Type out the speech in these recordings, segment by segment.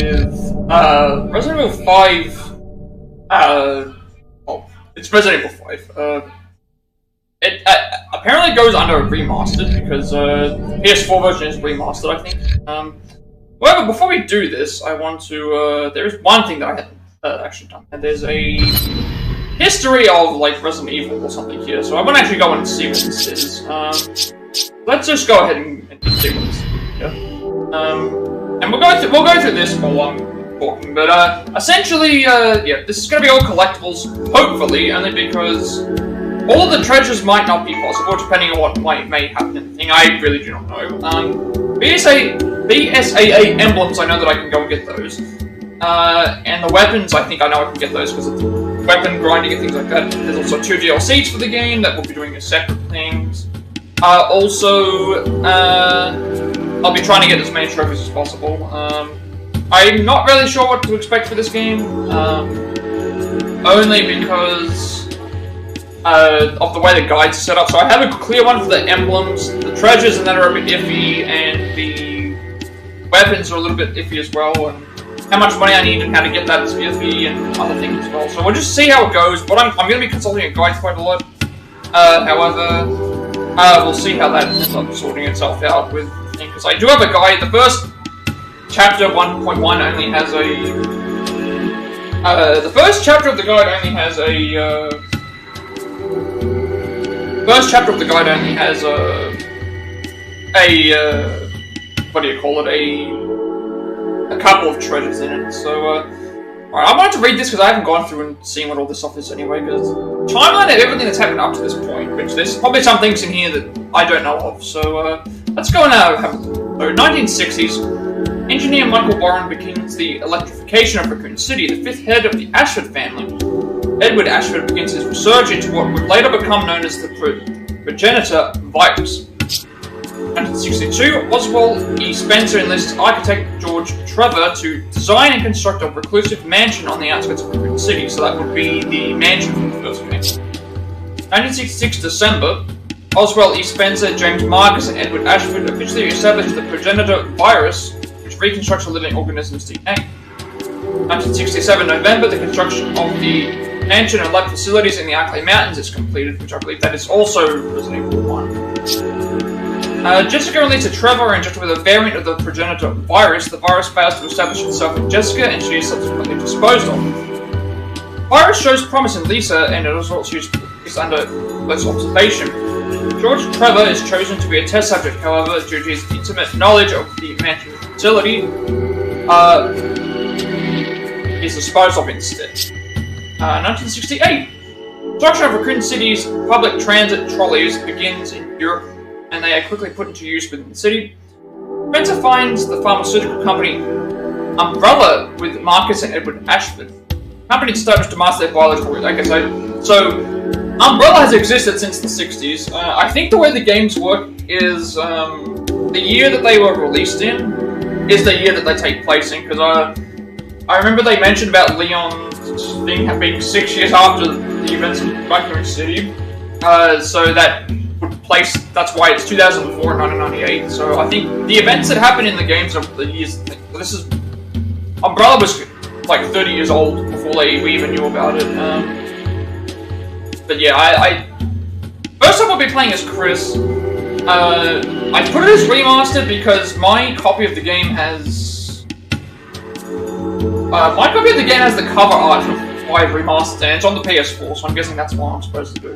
with Resident Evil 5. Well, it's Resident Evil 5. It apparently goes under remastered because the PS4 version is remastered, I think. However, before we do this, I want to. There is one thing that I hadn't actually done, and there's a history of like Resident Evil or something here. So I want to actually go and see what this is. Let's just go ahead and see what this is. Yeah. And we'll go through this while I'm talking. But essentially, yeah, this is going to be all collectibles, hopefully, only because all of the treasures might not be possible, depending on what may happen in the thing. I really do not know. BSAA emblems, I know that I can go and get those. And the weapons, I think I know I can get those because of the weapon grinding and things like that. There's also 2 DLCs for the game that we'll be doing as separate things. Also, I'll be trying to get as many trophies as possible. I'm not really sure what to expect for this game, only because of the way the guides are set up. So I have a clear one for the emblems, the treasures, and that are a bit iffy, and the weapons are a little bit iffy as well, and how much money I need and how to get that is iffy, and other things as well. So we'll just see how it goes, but I'm going to be consulting a guide quite a lot. However, we'll see how that ends up sorting itself out with the thing, because I do have a guide. The first chapter 1.1 only has the first chapter of the guide only has what do you call it, a couple of treasures in it, so, alright, I wanted to read this because I haven't gone through and seen what all this stuff is anyway, because timeline of everything that's happened up to this point, which there's probably some things in here that I don't know of, so, let's go and have a look. So, 1960s, engineer Michael Warren begins the electrification of Raccoon City, the 5th head of the Ashford family. Edward Ashford begins his research into what would later become known as the progenitor virus. 1962, Oswald E. Spencer enlists architect George Trevor to design and construct a reclusive mansion on the outskirts of Raccoon City, so that would be the mansion from the first game. 1966, December, Oswald E. Spencer, James Marcus, and Edward Ashford officially established the progenitor virus, which reconstructs a living organism's DNA. 1967, November, the construction of the mansion and lab facilities in the Arklay Mountains is completed, which I believe that is also Resident Evil 1. Jessica released a Trevor injected with a variant of the progenitor virus. The virus fails to establish itself in Jessica, and she is subsequently disposed of. The virus shows promise in Lisa, and it is also used under close observation. George Trevor is chosen to be a test subject, however, due to his intimate knowledge of the mansion facility, is disposed of instead. 1968. Construction of Raccoon City's public transit trolleys begins in Europe, and they are quickly put into use within the city. Spencer finds the pharmaceutical company Umbrella with Marcus and Edward Ashford. The company established to master their biological... Okay, so Umbrella has existed since the 60s. I think the way the games work is the year that they were released in is the year that they take place in, because I remember they mentioned about Leon's thing being 6 years after the events in Raccoon City, so that would place, that's why it's 2004 and 1998, so I think the events that happen in the games are the years, this is, Umbrella was like 30 years old before we even knew about it, but yeah, first up I'll be playing as Chris. I put it as remastered because my copy of the game has the cover art for 5 remastered, and it's on the PS4, so I'm guessing that's what I'm supposed to do.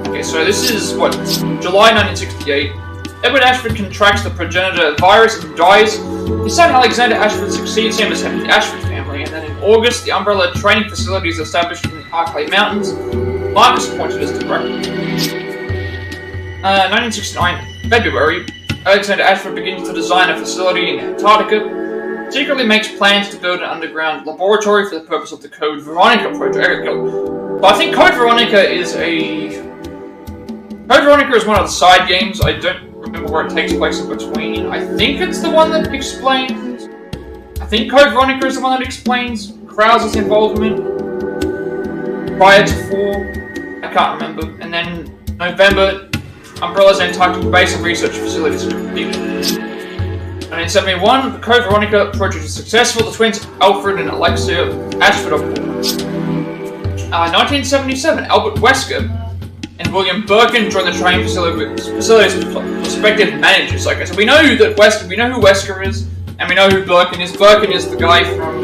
Okay, so this is, what, July 1968. Edward Ashford contracts the progenitor virus and dies. His son Alexander Ashford succeeds him as head of the Ashford family, and then in August, the Umbrella training facility is established in the Arklay Mountains. Marcus appointed as director. 1969, February, Alexander Ashford begins to design a facility in Antarctica. Secretly makes plans to build an underground laboratory for the purpose of the Code Veronica project. So I think Code Veronica is one of the side games. I don't remember where it takes place in between. I think it's the one that explains... I think Code Veronica is the one that explains Krause's involvement prior to 4. I can't remember. And then November, Umbrella's Antarctic base and research facilities are completed. 1971, the Code Veronica project is successful. The twins Alfred and Alexia Ashford are born. 1977, Albert Wesker and William Birkin join the training facilities prospective managers. Okay, so we know who Wesker is, and we know who Birkin is. Birkin is the guy from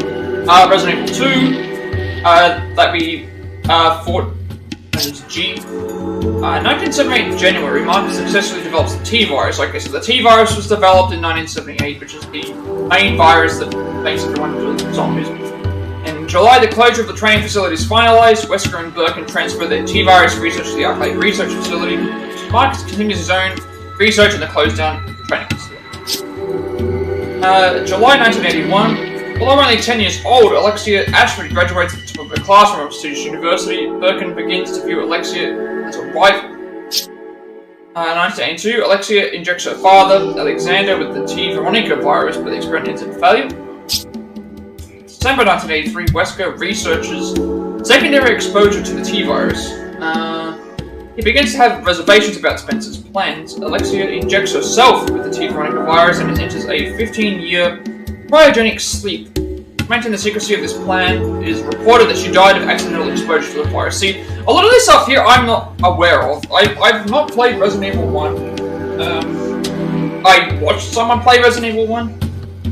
Resident Evil 2 that we fought as G. 1978 January, Marcus successfully develops the T-virus. Okay, so the T-virus was developed in 1978, which is the main virus that makes everyone into zombies. In July, the closure of the training facility is finalized. Wesker and Birkin transfer their T-virus research to the Arcade Research Facility. Marcus continues his own research in the closed-down training facility. July 1981. Although only 10 years old, Alexia Ashford graduates from the classroom of Students University. Birkin begins to view Alexia as a rival. 1982, Alexia injects her father, Alexander, with the T. Veronica virus, but the experiment ends in failure. December 1983, Wesker researches secondary exposure to the T-virus. He begins to have reservations about Spencer's plans. Alexia injects herself with the T. Veronica virus and enters a 15-year cryogenic sleep. To maintain the secrecy of this plan, it is reported that she died of accidental exposure to the virus. See, a lot of this stuff here I'm not aware of. I've not played Resident Evil 1. I watched someone play Resident Evil 1.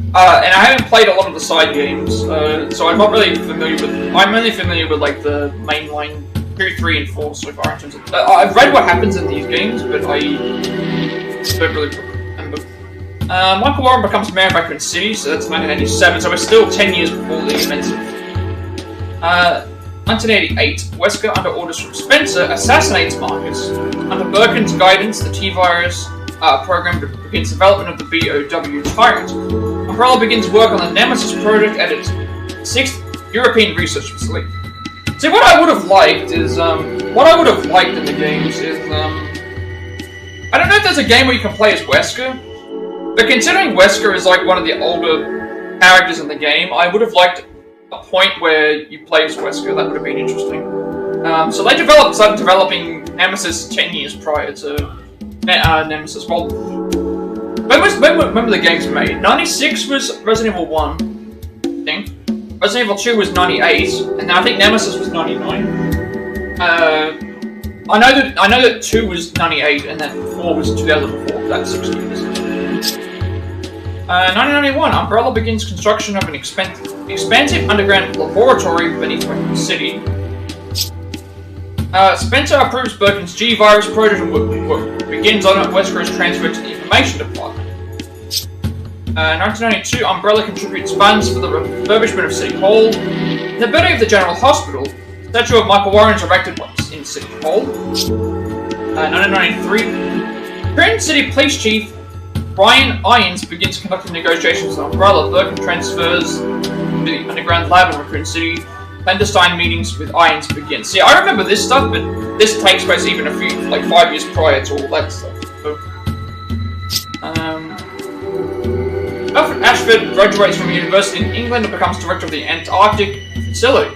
And I haven't played a lot of the side games, so I'm not really familiar with... I'm only familiar with, like, the mainline 2, 3, and 4 so far in terms of... I've read what happens in these games, but I don't really remember. Michael Warren becomes mayor of Raccoon City, so that's 1987, so we're still 10 years before the events of... 1988, Wesker, under orders from Spencer, assassinates Marcus. Under Birkin's guidance, the T-Virus program begins development of the BOW Tyrant. Umbrella begins work on the Nemesis project at its 6th European Research Facility. See, what I would have liked is, what I would have liked in the games is, I don't know if there's a game where you can play as Wesker, but considering Wesker is like one of the older characters in the game, I would have liked a point where you play as Wesker. That would have been interesting. So they started developing Nemesis 10 years prior to Nemesis. Well, when were the games made? 96 was Resident Evil 1, I think. Resident Evil 2 was 98, and I think Nemesis was 99. I know that 2 was 98, and then 4 was 2004. That's 6 years. 1991, Umbrella begins construction of an expansive underground laboratory beneath Raccoon City. Spencer approves Birkin's G-Virus project and begins on it. Wesker is transferred to the Information Department. 1992, Umbrella contributes funds for the refurbishment of City Hall. In the building of the General Hospital, a statue of Michael Warren is erected in City Hall. 1993, Current City Police Chief Brian Irons begins conducting negotiations with Umbrella. Birkin transfers to the underground lab in Raccoon City. Clandestine meetings with Irons begin. See, I remember this stuff, but this takes place even 5 years prior to all that stuff. So, Alfred Ashford graduates from a university in England and becomes director of the Antarctic facility.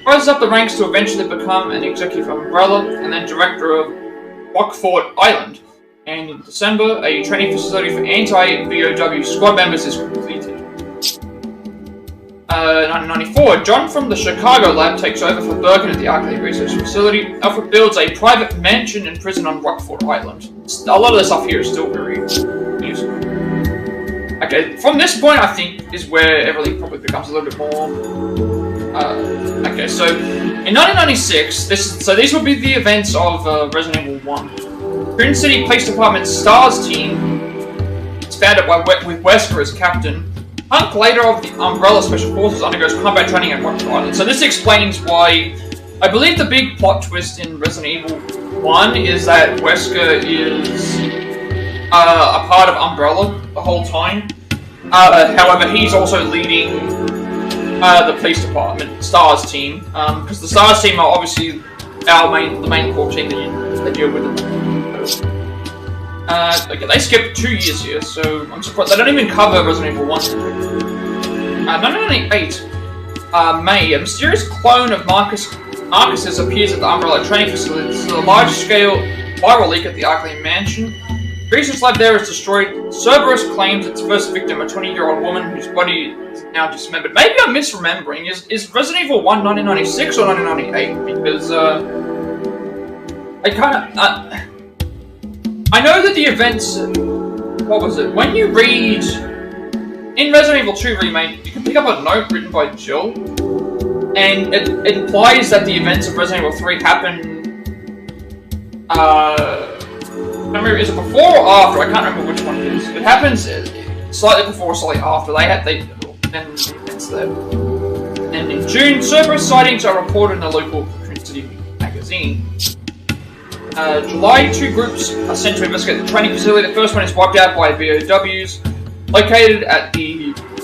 Rises up the ranks to eventually become an executive of Umbrella and then director of Rockford Island. And in December, a training facility for anti-BOW squad members is completed. 1994, John from the Chicago lab takes over for Birkin at the Arcade Research Facility. Alfred builds a private mansion and prison on Rockford Island. A lot of the stuff here is still very useful. Okay, from this point, I think, is where everything probably becomes a little bit more... okay, so in 1996, these will be the events of Resident Evil 1. Green City Police Department STARS team is founded with Wesker as captain. Hunk, leader of the Umbrella Special Forces, undergoes combat training at Rockford Island. So this explains why... I believe the big plot twist in Resident Evil 1 is that Wesker is a part of Umbrella the whole time. However, he's also leading the police department, STARS team, because the STARS team are obviously the main core team that deal with it. Okay, they skipped 2 years here, so I'm surprised they don't even cover Resident Evil 1. 1998, May, a mysterious clone of Marcus's appears at the Umbrella training facility. This is a large-scale viral leak at the Arcade Mansion. Research lab there is destroyed. Cerberus claims its first victim, a 20-year-old woman whose body is now dismembered. Maybe I'm misremembering. Is Resident Evil 1 1996 or 1998? Because, I know that the events... What was it? When you read... In Resident Evil 2 Remake, you can pick up a note written by Jill, and it implies that the events of Resident Evil 3 happen... I don't remember, is it before or after? I can't remember which one it is. It happens slightly before or slightly after. Then it's there. And in June, Cerberus sightings are reported in the local Twin City magazine. July, 2 groups are sent to investigate the training facility. The first one is wiped out by BOWs located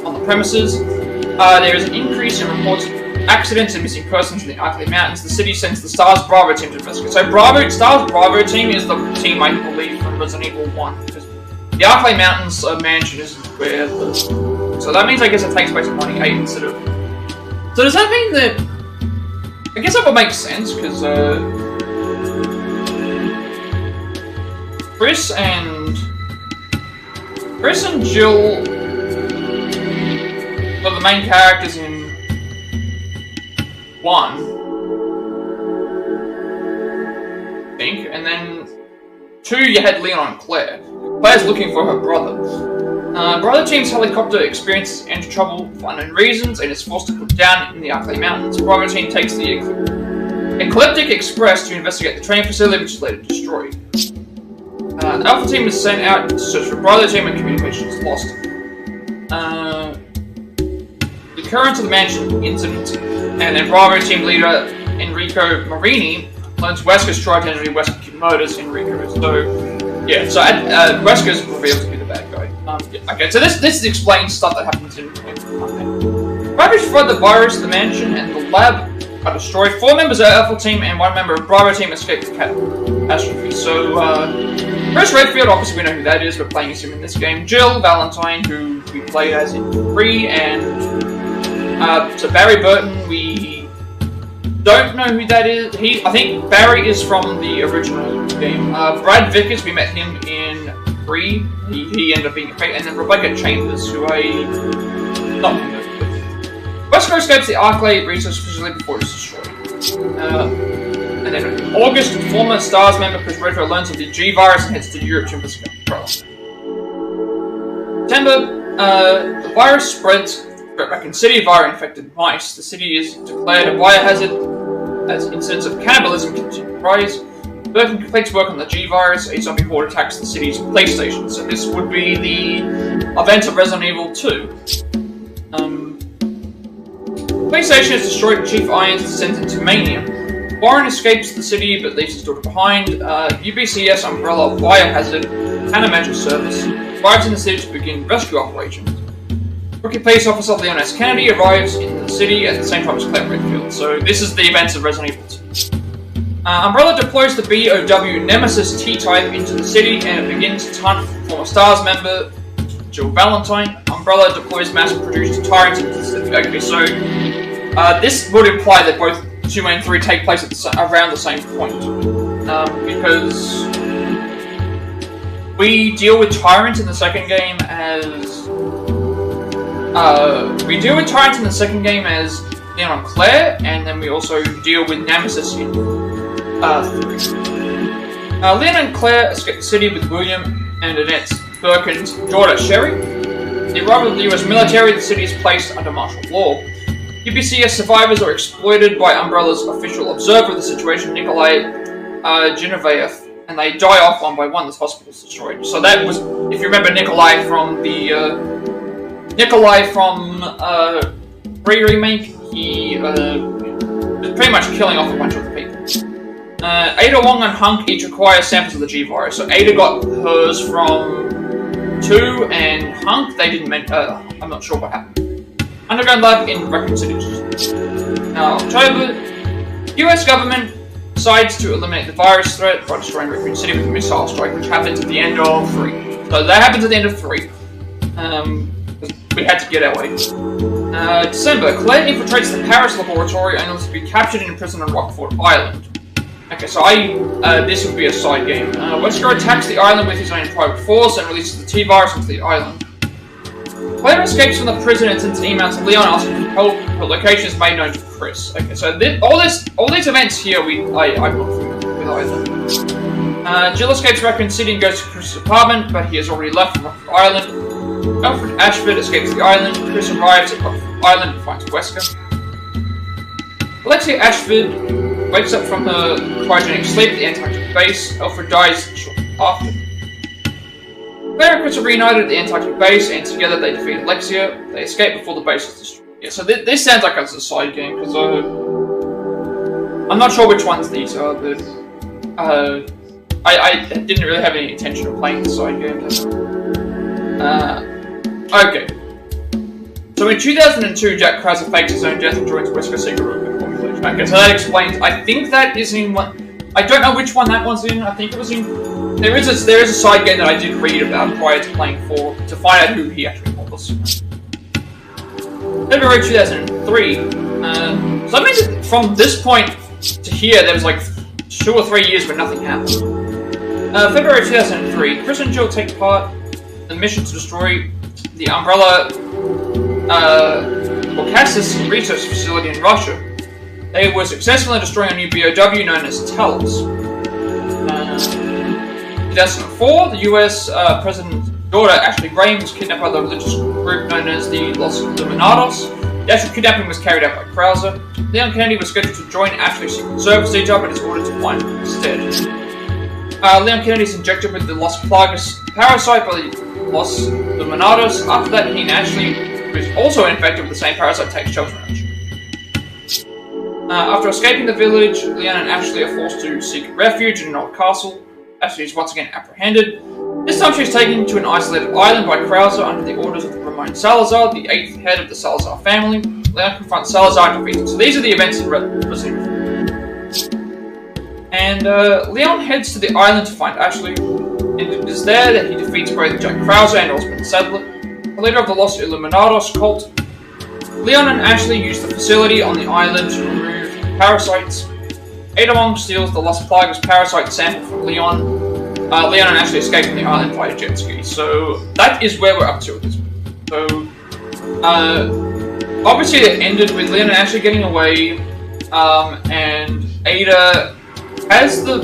on the premises. There is an increase in reports of accidents and missing persons in the Arklay Mountains. The city sends the Stars Bravo team to investigate. So Stars Bravo team is the team I believe from Resident Evil 1. Because the Arklay Mountains mansion is where the... So that means I guess it takes place in 98 instead of... So does that mean that... I guess that would make sense, because Chris and Jill are the main characters in 1, I think, and then 2 you had Leon and Claire. Claire's looking for her brother. Brother team's helicopter experiences engine trouble for unknown reasons and is forced to put down in the Arklay Mountains. Bravo team takes the Ecliptic Express to investigate the training facility, which is later destroyed. Alpha team is sent out to search for Bravo team and communication is lost. The occurrence of the mansion incident, and then Bravo team leader Enrico Marini learns Wesker's true identity. Wesker murders Enrico. So, yeah, so Wesker's revealed to be the bad guy. Yeah, okay, so this explains stuff that happens in Ravage fled the virus, the mansion, and the lab are destroyed. 4 members of Alpha team and 1 member of Bravo team escaped the catastrophe. So, Chris Redfield, obviously we know who that is, we're playing as him in this game. Jill Valentine, who we played as in 3, and so Barry Burton, we don't know who that is. I think Barry is from the original game. Brad Vickers, we met him in 3. He ended up being a fake. And then Rebecca Chambers, who I not familiar with. Wesker escapes the Arklay research facility before it's destroyed. And then in August, former STARS member Chris Redfield learns of the G virus and heads to Europe to investigate the problem. September, the virus spreads back in city via infected mice. The city is declared a biohazard as incidents of cannibalism continue to rise. Birkin completes work on the G virus. A zombie horde attacks the city's police station. So this would be the events of Resident Evil 2. The police station is destroyed and Chief Irons is sent into mania. Warren escapes the city but leaves his daughter behind. UBCS Umbrella Biohazard Countermeasure Service arrives in the city to begin rescue operations. Rookie police officer Leon S. Kennedy arrives in the city at the same time as Claire Redfield. So this is the events of Resident Evil 2. Umbrella deploys the BOW Nemesis T-Type into the city and it begins its hunt for former STARS member Jill Valentine. Umbrella deploys mass-produced tyrants into the city. Okay, so this would imply that both 2 and 3 take place at around the same point. Because we deal with tyrants in the second game as... Leon and Claire, and then we also deal with Nemesis in 3. Leon and Claire escape the city with William and Annette Birkin's daughter Sherry. The arrival of the US military, the city is placed under martial law. UBCS survivors are exploited by Umbrella's official observer of the situation, Nikolai Genevaev, and they die off one by one. This hospital is destroyed. So that was, if you remember Nikolai from the... Remake, he was pretty much killing off a bunch of the people. Ada Wong and Hunk each require samples of the G virus. So Ada got hers from 2, and Hunk, they didn't I'm not sure what happened. Underground lab in Raccoon City. October, US government decides to eliminate the virus threat by destroying Raccoon City with a missile strike, which happens at the end of 3. So that happens at the end of 3. We had to get our way. December, Claire infiltrates the Paris laboratory and was to be captured and imprisoned on Rockford Island. Okay, so this would be a side game. Wesker attacks the island with his own private force and releases the T-virus into the island. Player escapes from the prison and sends an email to Leon asking for help. Her location is made known to Chris. Okay, so all these events here, I'm not familiar with either. Jill escapes Raccoon City and goes to Chris's apartment, but he has already left from Rockford Island. Alfred Ashford escapes the island. Chris arrives at Rockford Island and finds Wesker. Alexia Ashford wakes up from her cryogenic sleep at the Antarctic base. Alfred dies shortly after. Claire and Chris are reunited at the Antarctic base, and together they defeat Alexia. They escape before the base is destroyed. Yeah, so this sounds like it's a side game, because I'm not sure which ones these are, but I didn't really have any intention of playing the side games. Okay. So in 2002, Jack Krauser fakes his own death and joins Wesker Secret Room formulation. Okay, so that explains. I think that is in one. I don't know which one that one's in. I think it was in. There is a side game that I did read about prior to playing 4 to find out who he actually was. February 2003. So that means that from this point to here, there was like 2 or 3 years where nothing happened. February 2003. Chris and Jill take part in the mission to destroy the Umbrella Caucasus research facility in Russia. They were successful in destroying a new BOW known as Talos. 2004, the US President's daughter, Ashley Graham, was kidnapped by the religious group known as the Los Illuminados. The actual kidnapping was carried out by Krauser. Leon Kennedy was scheduled to join Ashley's Secret Service detail, but is ordered to find him instead. Leon Kennedy is injected with the Los Plagas parasite by the Los Illuminados. After that, he and Ashley, who is also infected with the same parasite, take shelter in Asia. After escaping the village, Leon and Ashley are forced to seek refuge in an old castle. Ashley is once again apprehended. This time she is taken to an isolated island by Krauser under the orders of Ramon Salazar, the 8th head of the Salazar family. Leon confronts Salazar and defeats him. So these are the events in Resident Evil. And Leon heads to the island to find Ashley. And it is there that he defeats both Jack Krauser and Osmond Sadler, the leader of the Los Illuminados cult. Leon and Ashley use the facility on the island to remove parasites. Adamong steals the Las Plagas parasite sample from Leon. Leon and Ashley escape from the island via jet ski. So that is where we're up to at this point. So obviously it ended with Leon and Ashley getting away, and Ada has the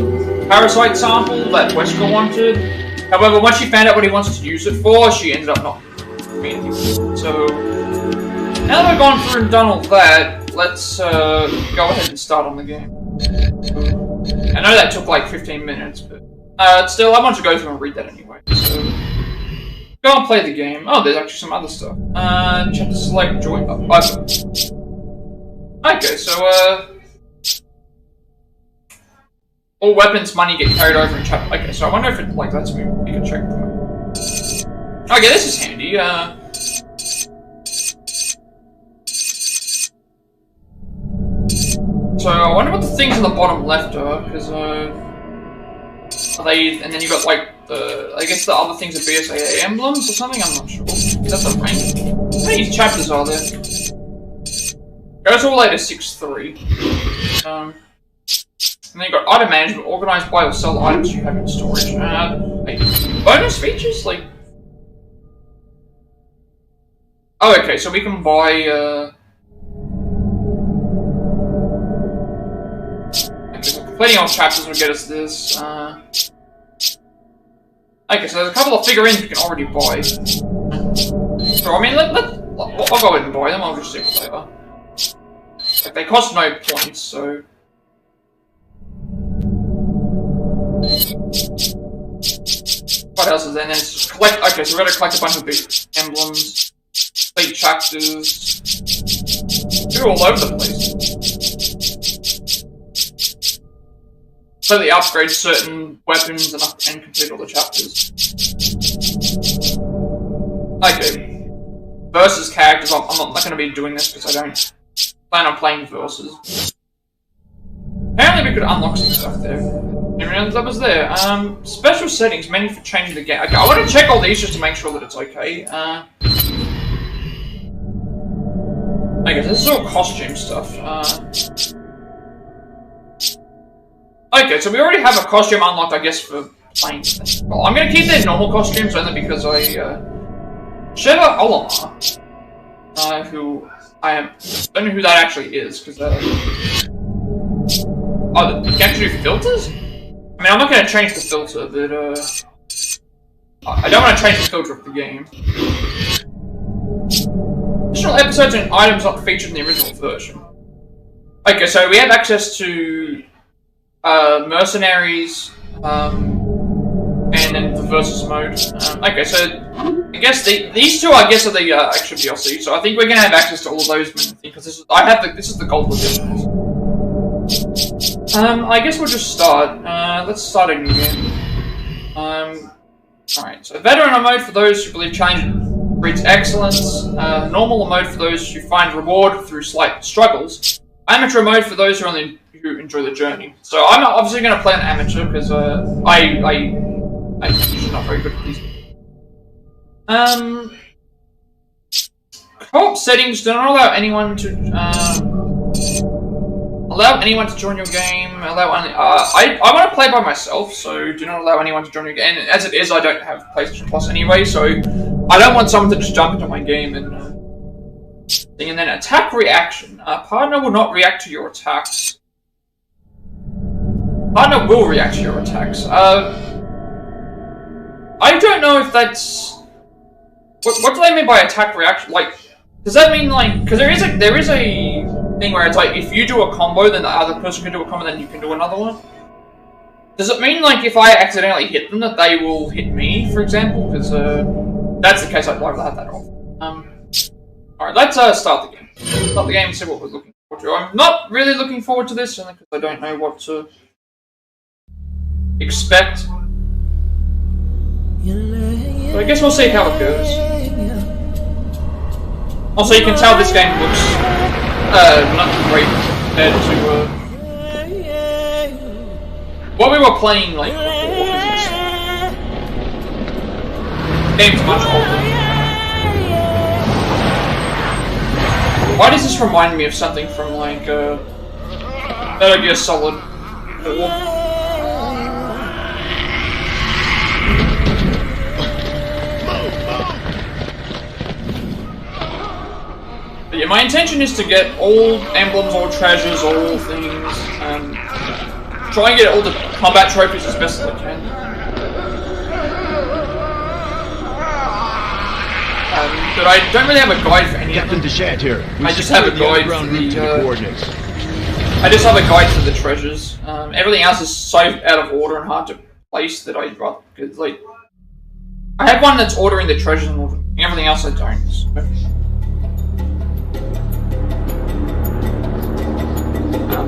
parasite sample that Wesker wanted. However, once she found out what he wants to use it for, she ended up not doing anything. So now that we've gone through and done all that, let's go ahead and start on the game. I know that took like 15 minutes, but still, I want to go through and read that anyway. So, go and play the game. Oh, there's actually some other stuff. Chapter select, join up. Okay, so, all weapons money get carried over in chapter. Okay, so I wonder if it like lets me make a checkpoint. Okay, this is handy. So I wonder what the things on the bottom left are, because are they? And then you got like the, I guess the other things are BSAA emblems or something. I'm not sure. That's the rank. How many chapters are there? Goes all the way to 6.3. And then you got item management, organize, buy or sell items you have in storage. Like bonus features, like. Oh, okay. So we can buy. Completing all chapters will get us this. Okay, so there's a couple of figurines we can already buy. So I mean, I'll go ahead and buy them. I'll just see what they are. Like, they cost no points, so. What else is there? And then it's just collect. Okay, so we're gonna collect a bunch of big emblems, big chapters. They're all over the place. Completely upgrade certain weapons and complete all the chapters. Okay. Versus characters. I'm not going to be doing this because I don't plan on playing versus. Apparently we could unlock some stuff there. Everything else that was there. Special settings, menu for changing the game. Okay, I want to check all these just to make sure that it's okay. Okay, this is all costume stuff. Okay, so we already have a costume unlocked, I guess, for playing. Well, I'm gonna keep their normal costumes only because Sheva Olamar, who I don't know who that actually is, because oh, you can actually do filters? I mean, I'm not gonna change the filter, but I don't want to change the filter of the game. Additional episodes and items not featured in the original version. Okay, so we have access to mercenaries, and then the versus mode. Okay, so I guess these two, I guess, are the extra DLC. So I think we're gonna have access to all of those because this is the gold edition. I guess we'll just start. Let's start a new game. Alright, so veteran mode for those who believe change breeds excellence. Normal mode for those who find reward through slight struggles. Amateur mode for those who enjoy the journey. So I'm obviously going to play an amateur because I'm usually not very good at these. Co-op settings do not allow anyone to join your game. I want to play by myself, so do not allow anyone to join your game. And as it is, I don't have PlayStation Plus anyway, so I don't want someone to just jump into my game and thing. And then attack reaction. Partner will not react to your attacks. Partner will react to your attacks. I don't know if that's... What do they mean by attack reaction? Like, does that mean like... Because there is a thing where it's like, if you do a combo, then the other person can do a combo, then you can do another one? Does it mean like, if I accidentally hit them, that they will hit me, for example? Because that's the case, I'd like to have that off. Alright, let's start the game. Start the game and see what we're looking forward to. I'm not really looking forward to this, only because I don't know what to expect. So I guess we'll see how it goes. Also, you can tell this game looks not great compared to what we were playing like before. The game's much older. Why does this remind me of something from like Metal Gear Solid 4? But yeah, my intention is to get all emblems, all treasures, all things, and try and get all the combat trophies as best as I can. But I don't really have a guide for any of them. Here. I just have a guide for the coordinates. I just have a guide for the treasures. Everything else is so out of order and hard to place that I'd rather, like, I have one that's ordering the treasures and everything else I don't. So.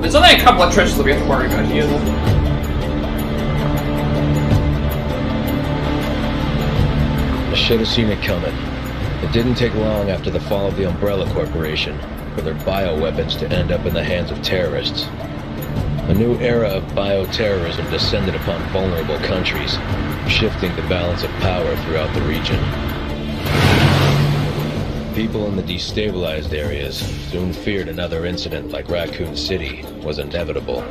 There's only a couple of treasures that we have to worry about here, though. I should have seen it coming. It didn't take long after the fall of the Umbrella Corporation for their bioweapons to end up in the hands of terrorists. A new era of bioterrorism descended upon vulnerable countries, shifting the balance of power throughout the region. People in the destabilized areas soon feared another incident like Raccoon City was inevitable.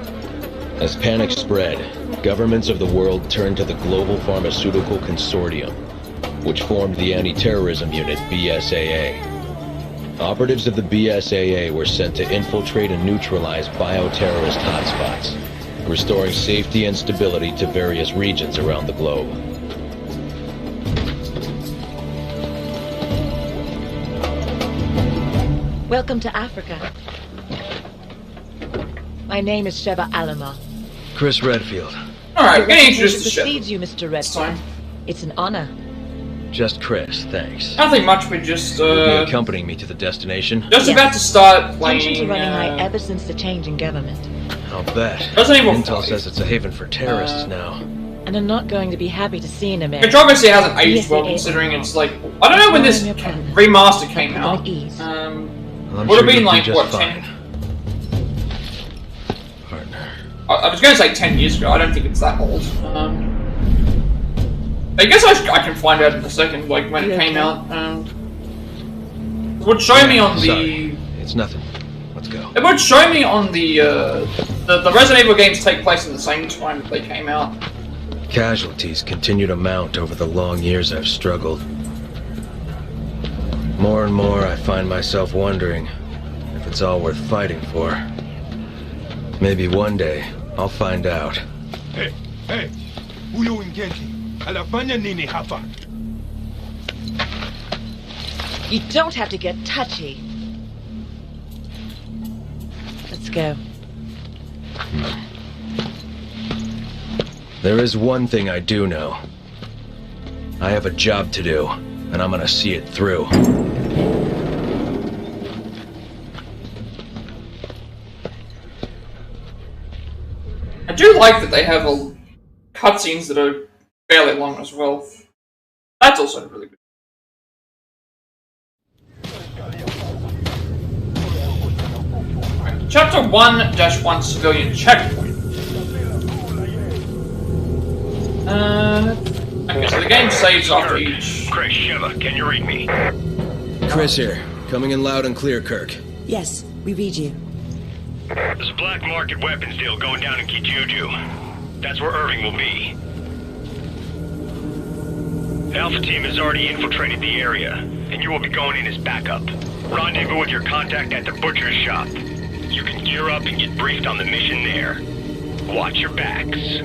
As panic spread, governments of the world turned to the Global Pharmaceutical Consortium, which formed the anti-terrorism unit BSAA. Operatives of the BSAA were sent to infiltrate and neutralize bioterrorist hotspots, restoring safety and stability to various regions around the globe. Welcome to Africa. My name is Sheva Alama. Chris Redfield. Alright, getting introduced to precedes you, Mr. Redfield. It's an honor. Just Chris, thanks. Nothing much, but just You'll be accompanying me to the destination? Just about to start playing. Tensions are running high ever since the change in government. I'll bet. Intel says it's a haven for terrorists now. And I'm not going to be happy to see an American. Which obviously hasn't aged well, considering it's like, I don't know when this remaster came out. Would have been like, what, 10? Partner. I was going to say 10 years ago, I don't think it's that old. I guess I can find out in a second, like, when it came out. It would show me on the... Sorry. It's nothing. What's go. It would show me on the Resident Evil games take place in the same time that they came out. Casualties continue to mount over the long years I've struggled. More and more, I find myself wondering if it's all worth fighting for. Maybe one day, I'll find out. Hey! Huyo ingenzi, anafanya nini hapa? You don't have to get touchy. Let's go. There is one thing I do know. I have a job to do, and I'm gonna see it through. I do like that they have cutscenes that are fairly long as well. That's also really good. Chapter 1-1 Civilian Checkpoint. Okay, so the game saves after each. Chris, Sheva, can you read me? Chris here, coming in loud and clear, Kirk. Yes, we read you. There's a black market weapons deal going down in Kijuju. That's where Irving will be. The Alpha team has already infiltrated the area, and you will be going in as backup. Rendezvous with your contact at the butcher's shop. You can gear up and get briefed on the mission there. Watch your backs.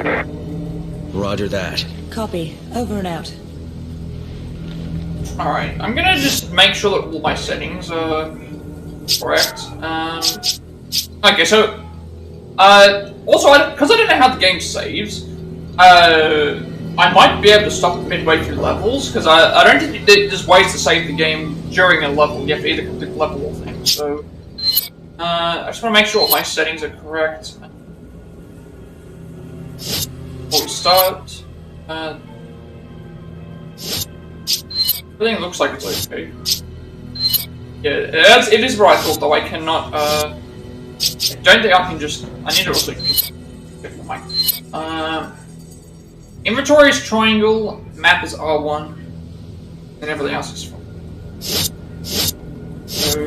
Roger that. Copy. Over and out. Alright, I'm gonna just make sure that all my settings are correct. Okay, so, also, because I don't know how the game saves, I might be able to stop midway through levels, because I don't think there's ways to save the game during a level. You have to either complete the level or things, so, I just want to make sure all my settings are correct. Before we start, everything looks like it's okay. Yeah, it is what I thought, though. I cannot, don't think I can just... I need to also... inventory is triangle, map is R1, and everything else is fine. So...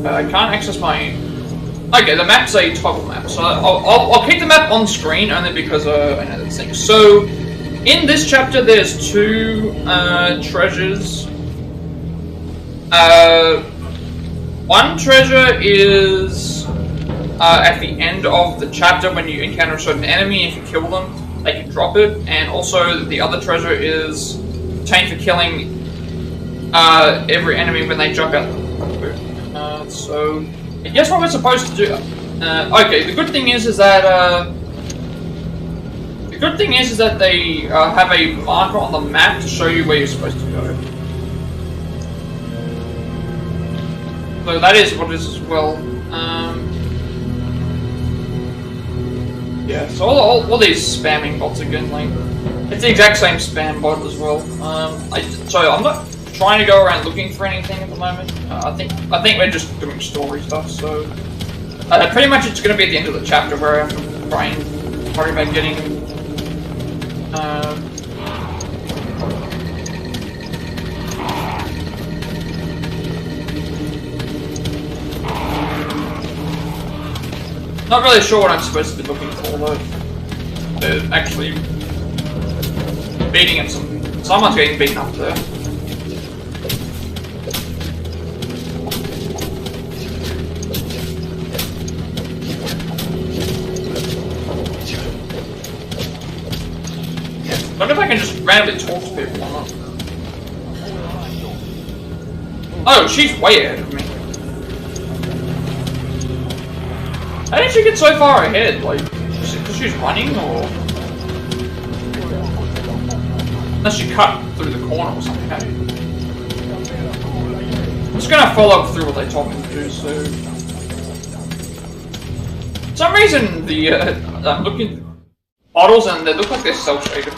I can't access my... Okay, the map's a toggle map, so I'll keep the map on screen only because I know these things. So, in this chapter there's two treasures. One treasure is at the end of the chapter when you encounter a certain enemy. If you kill them, they can drop it. And also the other treasure is obtained for killing every enemy when they jump out. So I guess what we're supposed to do. Okay, the good thing is that they have a marker on the map to show you where you're supposed to go. So that is what it is as well. Yeah, so all these spamming bots again, like, it's the exact same spam bot as well. So I'm not trying to go around looking for anything at the moment. I think we're just doing story stuff, so... pretty much it's going to be at the end of the chapter where I have to try and worry about getting... Not really sure what I'm supposed to be looking for, though. They're actually beating him. Someone's getting beaten up there. I wonder if I can just randomly talk to people or not. Oh, she's way ahead of me. How did she get so far ahead? Like, because she's running, or... Unless she cut through the corner or something, hey? I'm just gonna follow through what they told me to do, so... For some reason, the, I'm looking at models and they look like they're cel-shaded.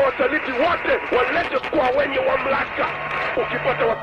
Wasaliti wote walete kwa wenye mamlaka. Ukipata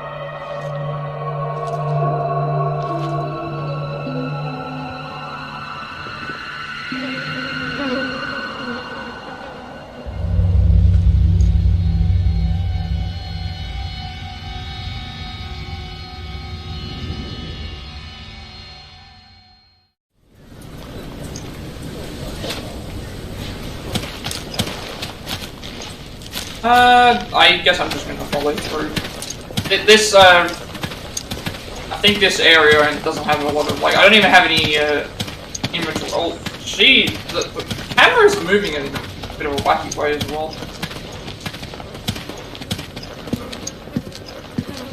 I guess I'm just gonna follow through. This, I think this area doesn't have a lot of, like, I don't even have any, inventory. Oh, gee, the camera is moving in a bit of a wacky way as well.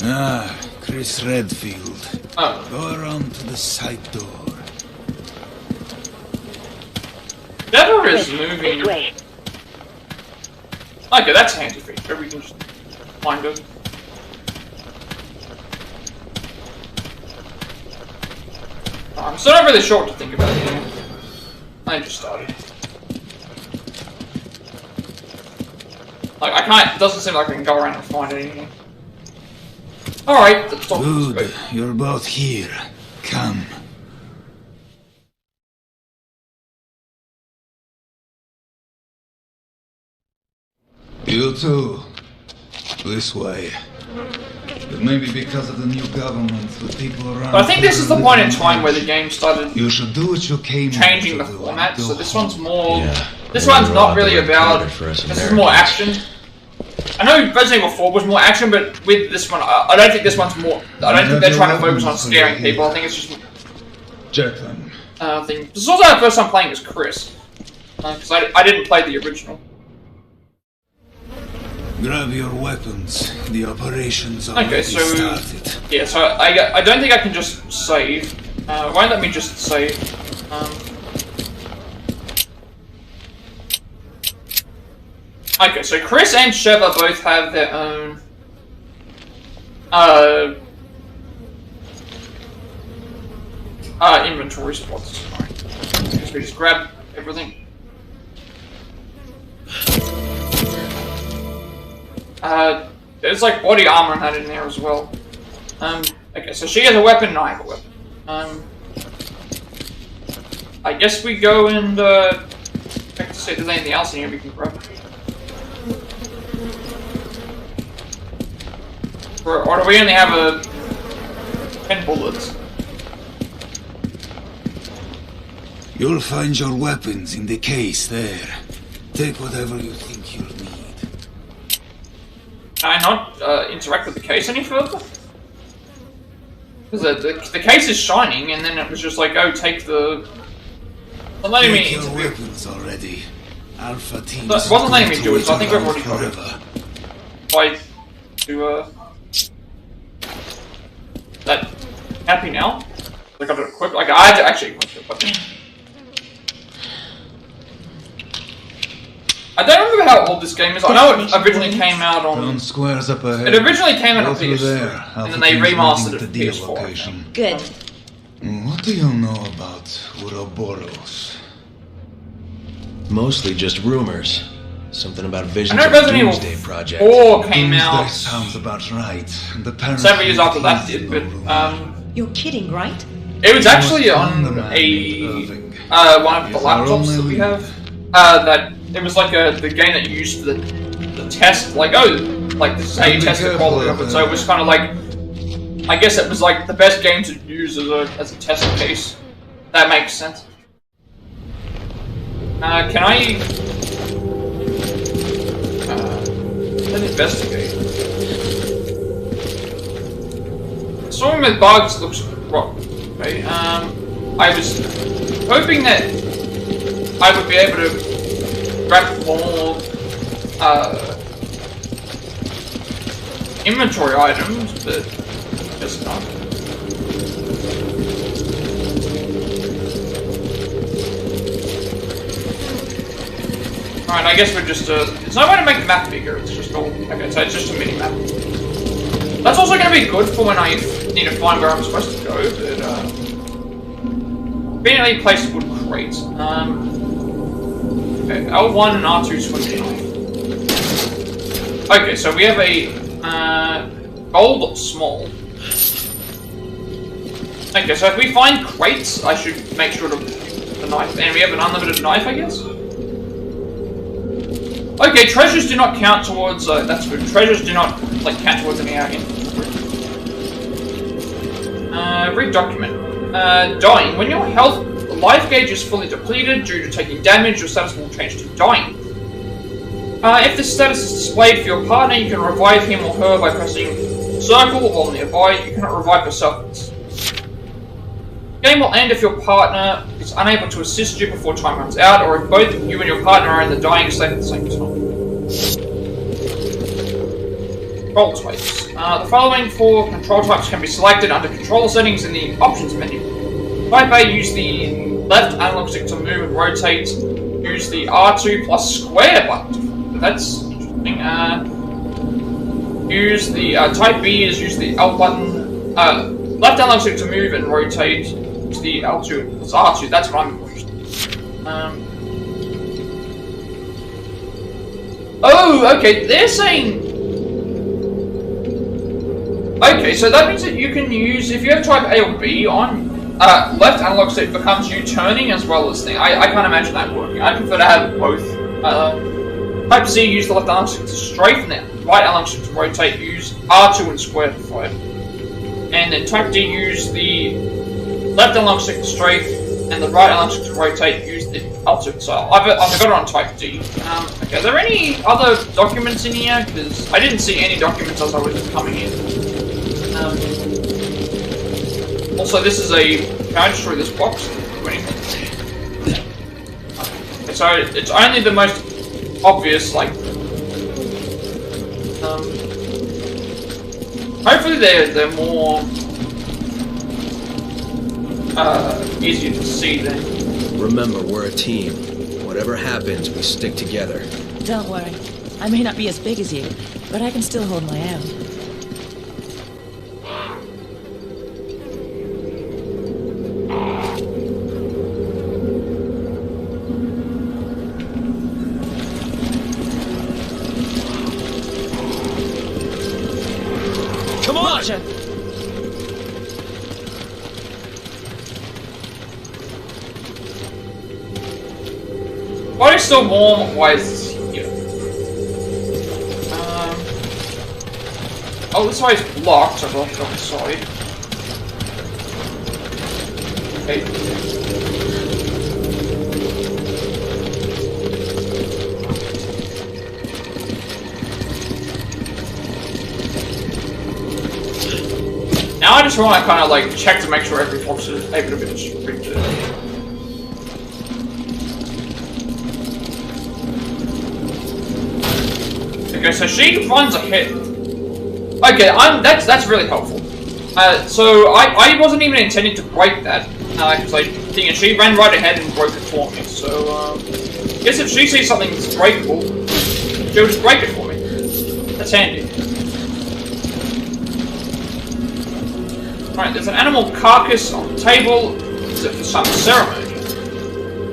Ah, Chris Redfield. Oh. Go around to the side door. That door is moving. This way. Okay, that's a handy feature. We can just find it. I'm still not really sure what to think about it here. I just started. Like, I can't, it doesn't seem like I can go around and find anything. Alright, let's talk. Good, you're both here. Come. You too. This way. But maybe because of the new government, the people around. But I think this is the point in time where the game started you should do what you came changing to the do. format. So this one's more. Yeah. This one's not really about. This is more action. I know Resident Evil 4 was more action, but with this one, I don't think this one's more. I don't think they're trying to focus on scaring people. I think it's just. Check them. Thing. This is also our first time playing as Chris, because I didn't play the original. Grab your weapons. The operation's already started. Yeah, so I don't think I can just save. Won't let me just save. Okay, so Chris and Sheva both have their own. Inventory spots. Alright. So we just grab everything. There's like body armor and that in there as well. Okay, so she has a weapon and I have a weapon. I guess we go and, check to see if there's anything else in here we can grab. Or do we only have 10 bullets? You'll find your weapons in the case there. Take whatever you think you'll need. Can I not interact with the case any further? Because the case is shining, and then it was just like, oh, take the. Not letting me. Take your weapons already. Alpha team. It wasn't letting me do it, so I think we've already got it. Why to that happy now? I got it equipped. Like I had to actually equip it, but. I don't remember how old this game is. I know it originally came out on. Squares up ahead. It originally came out on PS3, and then they remastered it for PS4. Good. What do you know about Ouroboros? Mostly just rumors. Something about I visions know of Resident Evil Doomsday Project. 4 came Doomsday out sounds about right. several years after that did, but You're kidding, right? it was actually on a one of the laptops that we have. That it was like the game that you used for the test, like like this is how you test the quality of it. So it was kind of like, I guess it was like the best game to use as a test case. That makes sense. Can I? Let's investigate. Swimming with bugs looks wrong. Okay. I was hoping that I would be able to grab more inventory items, but just not. Alright, I guess we're just it's not going to make the map bigger, it's just all okay, so it's just a mini map. That's also going to be good for when I need to find where I'm supposed to go, but conveniently placed wood crates. Okay, L1 and R2 swing knife. Okay, so we have a gold small. Okay, so if we find crates, I should make sure to use the knife. And we have an unlimited knife, I guess? Okay, treasures do not count towards, that's good. Treasures do not, like, count towards any inventory. Read document. Dying. When your life gauge is fully depleted due to taking damage, your status will change to dying. If this status is displayed for your partner, you can revive him or her by pressing circle while nearby. You cannot revive yourself. The game will end if your partner is unable to assist you before time runs out, or if both you and your partner are in the dying state at the same time. Control types. The following 4 control types can be selected under control settings in the options menu. Type A, use the left analog stick to move and rotate. Use the R2 plus square button. That's interesting. Use the type B is use the L button. Left analog stick to move and rotate. Use the L2 plus R2. That's what I'm interested in. Oh, okay. They're saying. Okay, so that means that you can use, if you have type A or B on, left analog stick becomes you turning as well as thing. I can't imagine that working. I prefer to have both. Type C, use the left analog stick to strafe, and then right analog stick to rotate, use R2 and square to fire. And then type D, use the left analog stick to strafe, and the right analog stick to rotate, use the L2. So I've got it on type D. Okay, are there any other documents in here? Because I didn't see any documents as I was coming in. Also, this is a. Can I destroy this box? Do anything? Okay, so it's only the most obvious, like. Hopefully, they're more easier to see then. Remember, we're a team. Whatever happens, we stick together. Don't worry. I may not be as big as you, but I can still hold my own. Body's still warm, why is this here? Oh, this side's blocked, so I'll go on the side. Okay. Now I just want to kind of like check to make sure every box is able to be restricted. Okay, so she runs ahead. Okay, that's really helpful. So I wasn't even intending to break that, because she ran right ahead and broke it for me. So I guess if she sees something that's breakable, she'll just break it for me. That's handy. Alright, there's an animal carcass on the table. Is it for some ceremony?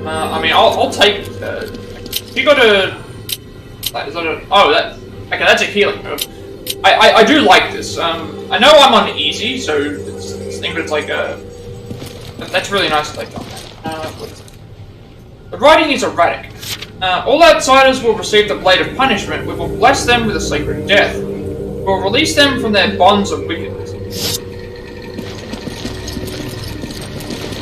I mean, I'll take. You got a. Is that a? Oh, that. Okay, that's a healing herb. I do like this. I know I'm on easy, so it's thing, but it's like a. That's really nice to take on. The writing is erratic. All outsiders will receive the blade of punishment. We will bless them with a sacred death. We will release them from their bonds of wickedness.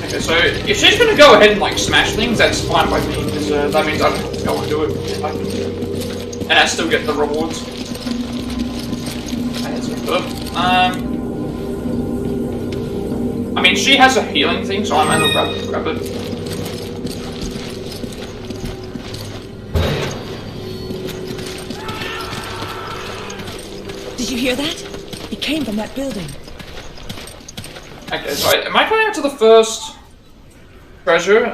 Okay, so if she's gonna go ahead and like smash things, that's fine by me, because that means I don't have to go and do it. And I still get the rewards. That's good. I mean, she has a healing thing, so I might as well grab it. Did you hear that? It came from that building. Okay, so am I going out to the first treasure?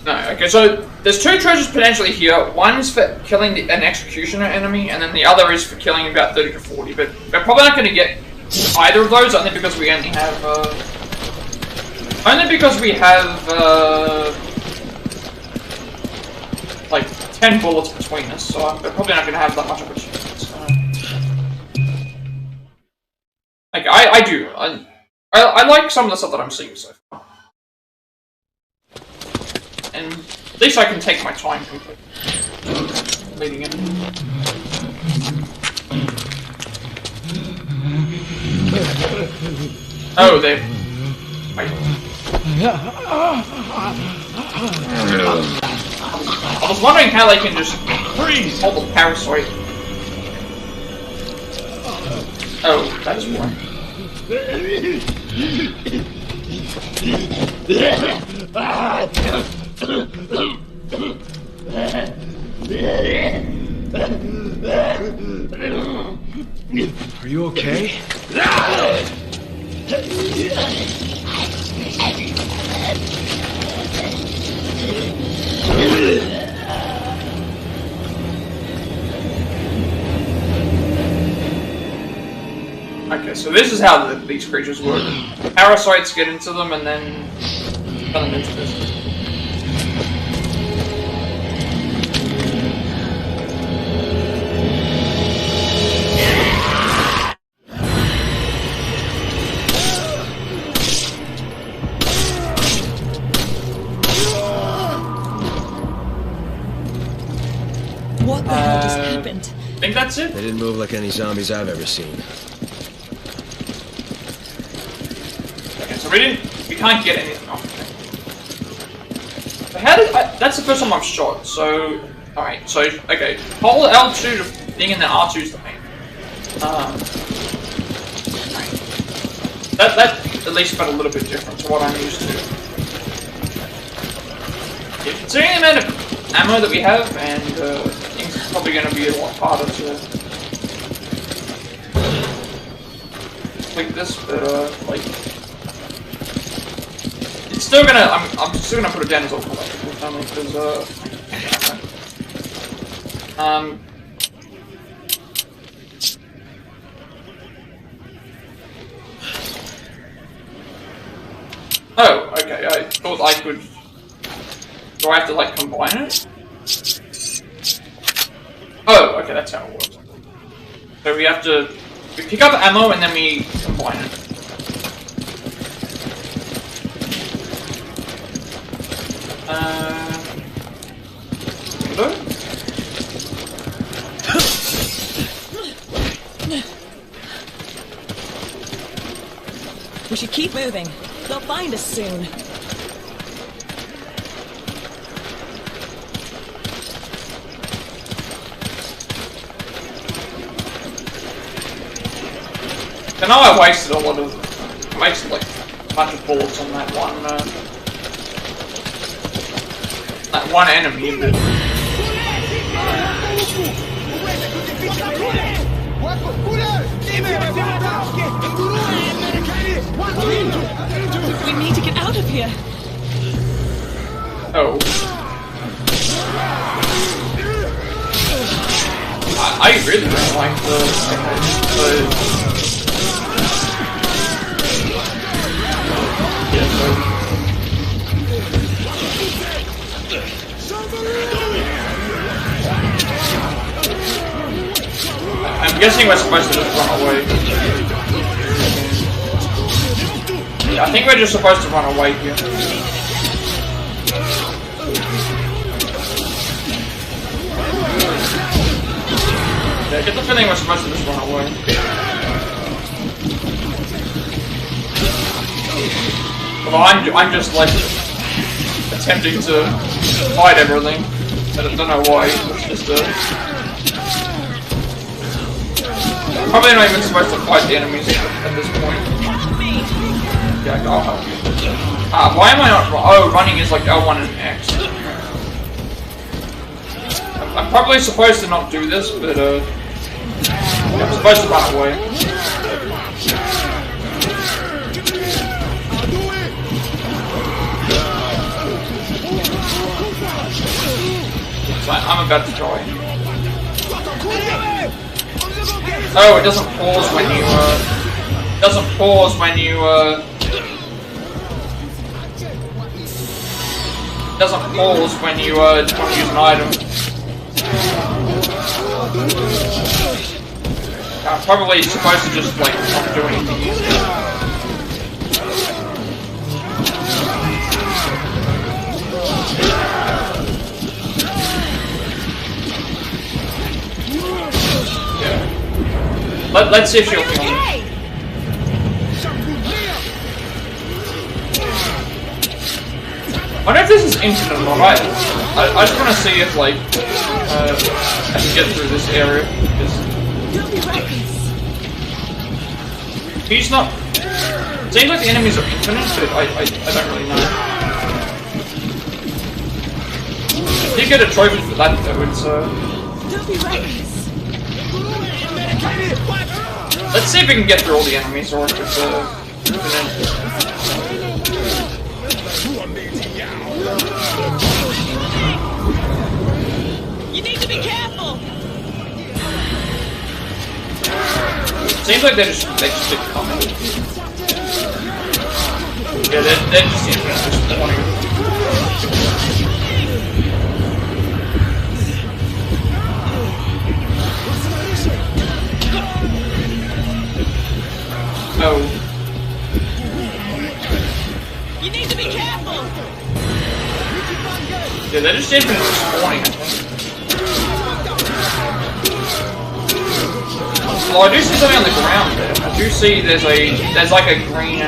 No, okay, so there's 2 treasures potentially here. One's for killing an executioner enemy, and then the other is for killing about 30 to 40, but we're probably not going to get either of those, only because we only have, like, 10 bullets between us, so we're probably not going to have that much of a chance. Like, I do. I like some of the stuff that I'm seeing so far. And at least I can take my time completely. Leading in. Oh, I was wondering how they can just hold the parasite. Oh, that's one. Are you okay? Okay, so this is how these creatures work. Parasites get into them and then turn them into this. What the hell just happened? I think that's it. They didn't move like any zombies I've ever seen. Okay, so we can't get anything off. So how did that's the first time I've shot, so... Alright, so, okay, hold L2 to thing and then R2's the main. That at least felt a little bit different to what I'm used to. Yeah, considering the amount of ammo that we have, and things are probably going to be a lot harder to click this, but like it's still gonna. I'm still gonna put it down as all collectibles, only because Oh, okay. I thought I could. Do I have to like combine it? Oh, okay, that's how it works. So we pick up ammo and then we combine it. Hello? We should keep moving. They'll find us soon. I know I wasted a lot of... I wasted like a bunch of bullets on that one enemy, but... We need to get out of here. Oh. I really don't like the I'm guessing we're supposed to just run away. Yeah, I think we're just supposed to run away here. Yeah, I get the feeling we're supposed to just run away. Although I'm just like attempting to fight everything. I don't know why. It's just probably not even supposed to fight the enemies at this point. Yeah, I'll help you. Why am I not? Oh, running is like L1 and X. I'm probably supposed to not do this, but I'm supposed to run away. So I'm about to die. Oh, it doesn't pause when you, doesn't pause when you, doesn't pause when you, want to use an item. I'm probably supposed to just, like, not do anything easy. Let's see if she'll kill me. I don't know if this is infinite or not. I just want to see if, like, I can get through this area. He's not... It seems like the enemies are infinite, but I don't really know. I did get a trophy for that, though. It's, Let's see if we can get through all the enemies, or if it's, infinite. You need to be careful! Seems like they just keep coming. Yeah, they're just infinite, just spawning. Oh. You need to be careful! Yeah, they're just infinite spawning, I think. Well, I do see something on the ground there. I do see there's like a green,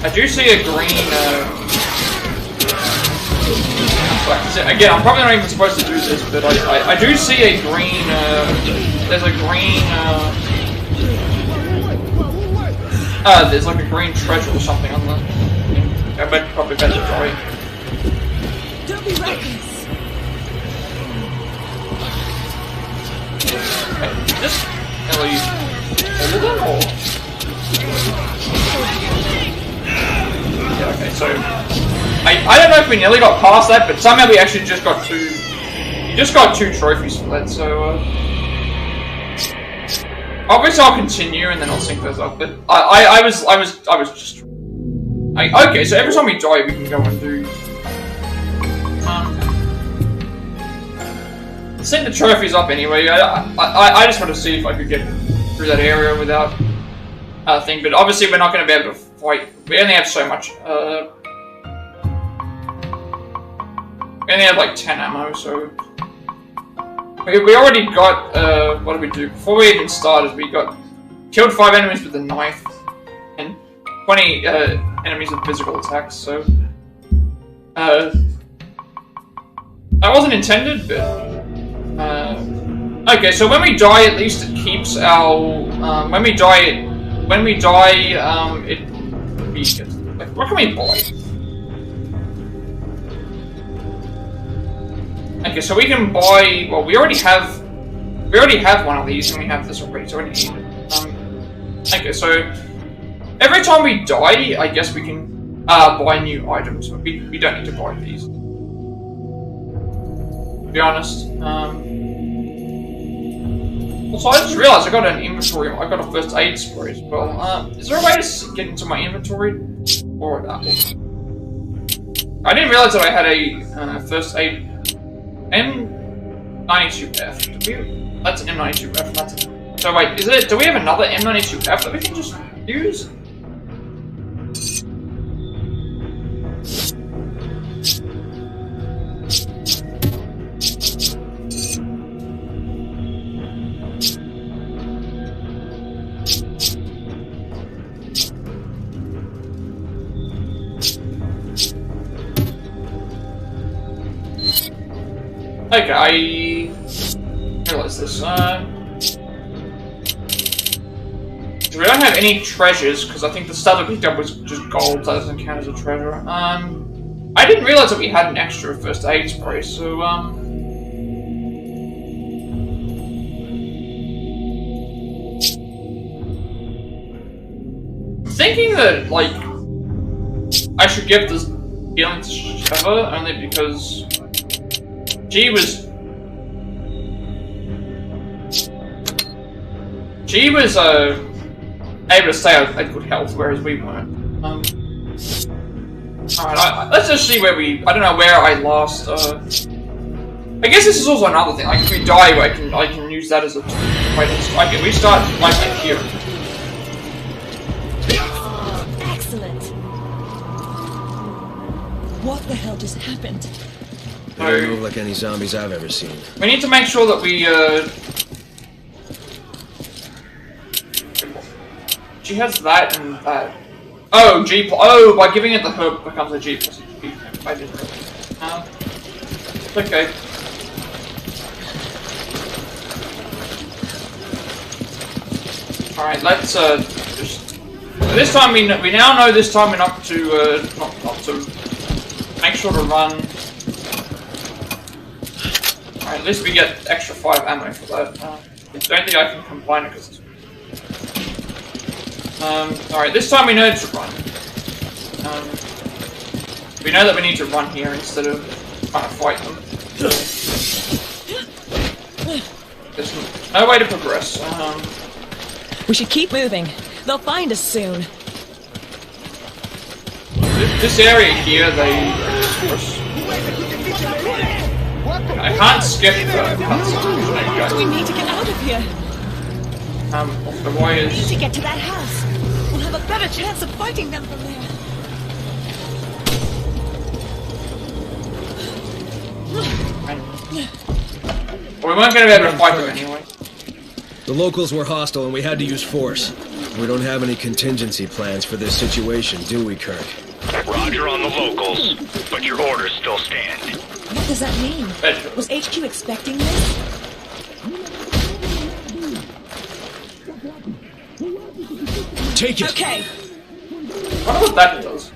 I do see a green, again, I'm probably not even supposed to do this, but I do see a green, there's a green, there's like a green treasure or something on the, I bet probably better draw it. Don't be reckless. Just Ellie over them, or? Yeah, okay, so I don't know if we nearly got past that, but somehow we actually just got two trophies for that, so obviously I'll continue and then I'll sync those up, but I was just okay, so every time we die we can go and do sync the trophies up anyway. I just want to see if I could get through that area without a thing, but obviously we're not going to be able to fight. We only have so much. We only have like 10 ammo, so we already got. What did we do before we even started? We got killed 5 enemies with a knife and 20 enemies with physical attacks. So that wasn't intended, but. Okay, so when we die, at least it keeps our. When we die, it. Like, what can we buy? Okay, so we can buy. Well, we already have one of these, and we have this already, so we need it. Okay, so every time we die, I guess we can buy new items. But we don't need to buy these. To be honest. Also, I just realized I got an inventory. I got a first aid spray as well. Is there a way to get into my inventory? Or I didn't realize that I had a first aid M92F. That's an M92F. That's a, so wait, is it? Do we have another M92F that we can just use? Okay, I realize this. We don't have any treasures because I think the stuff that we picked up was just gold. That doesn't count as a treasure. I didn't realize that we had an extra first aid spray. So thinking that like I should give this healing to Sheva only because. She was able to stay at good health, whereas we weren't. Alright, let's just see where we. I don't know where I lost. I guess this is also another thing. Like if we die, I can use that as a. Okay, we start like here. Excellent. What the hell just happened? They don't move like any zombies I've ever seen. We need to make sure that we, She has that and that. Oh, G. Oh, by giving it the herb becomes a G plus a G. I didn't really. Okay. All right, let's just. This time we now know. This time we're not to not to make sure to run. All right, at least we get extra 5 ammo for that. I don't think I can combine it because. Alright, this time we know to run. We know that we need to run here instead of trying to fight them. There's no way to progress. We should keep moving. They'll find us soon. This area here, I can't skip the cutscenes. We need to get out of here. Off the wires. We need to get to that house. We'll have a better chance of fighting them from there. Well, we weren't going to be able to fight them anyway. The locals were hostile and we had to use force. We don't have any contingency plans for this situation, do we, Kirk? Roger on the locals, but your orders still stand. What does that mean? Was HQ expecting this? Take it! Okay. I wonder what that does.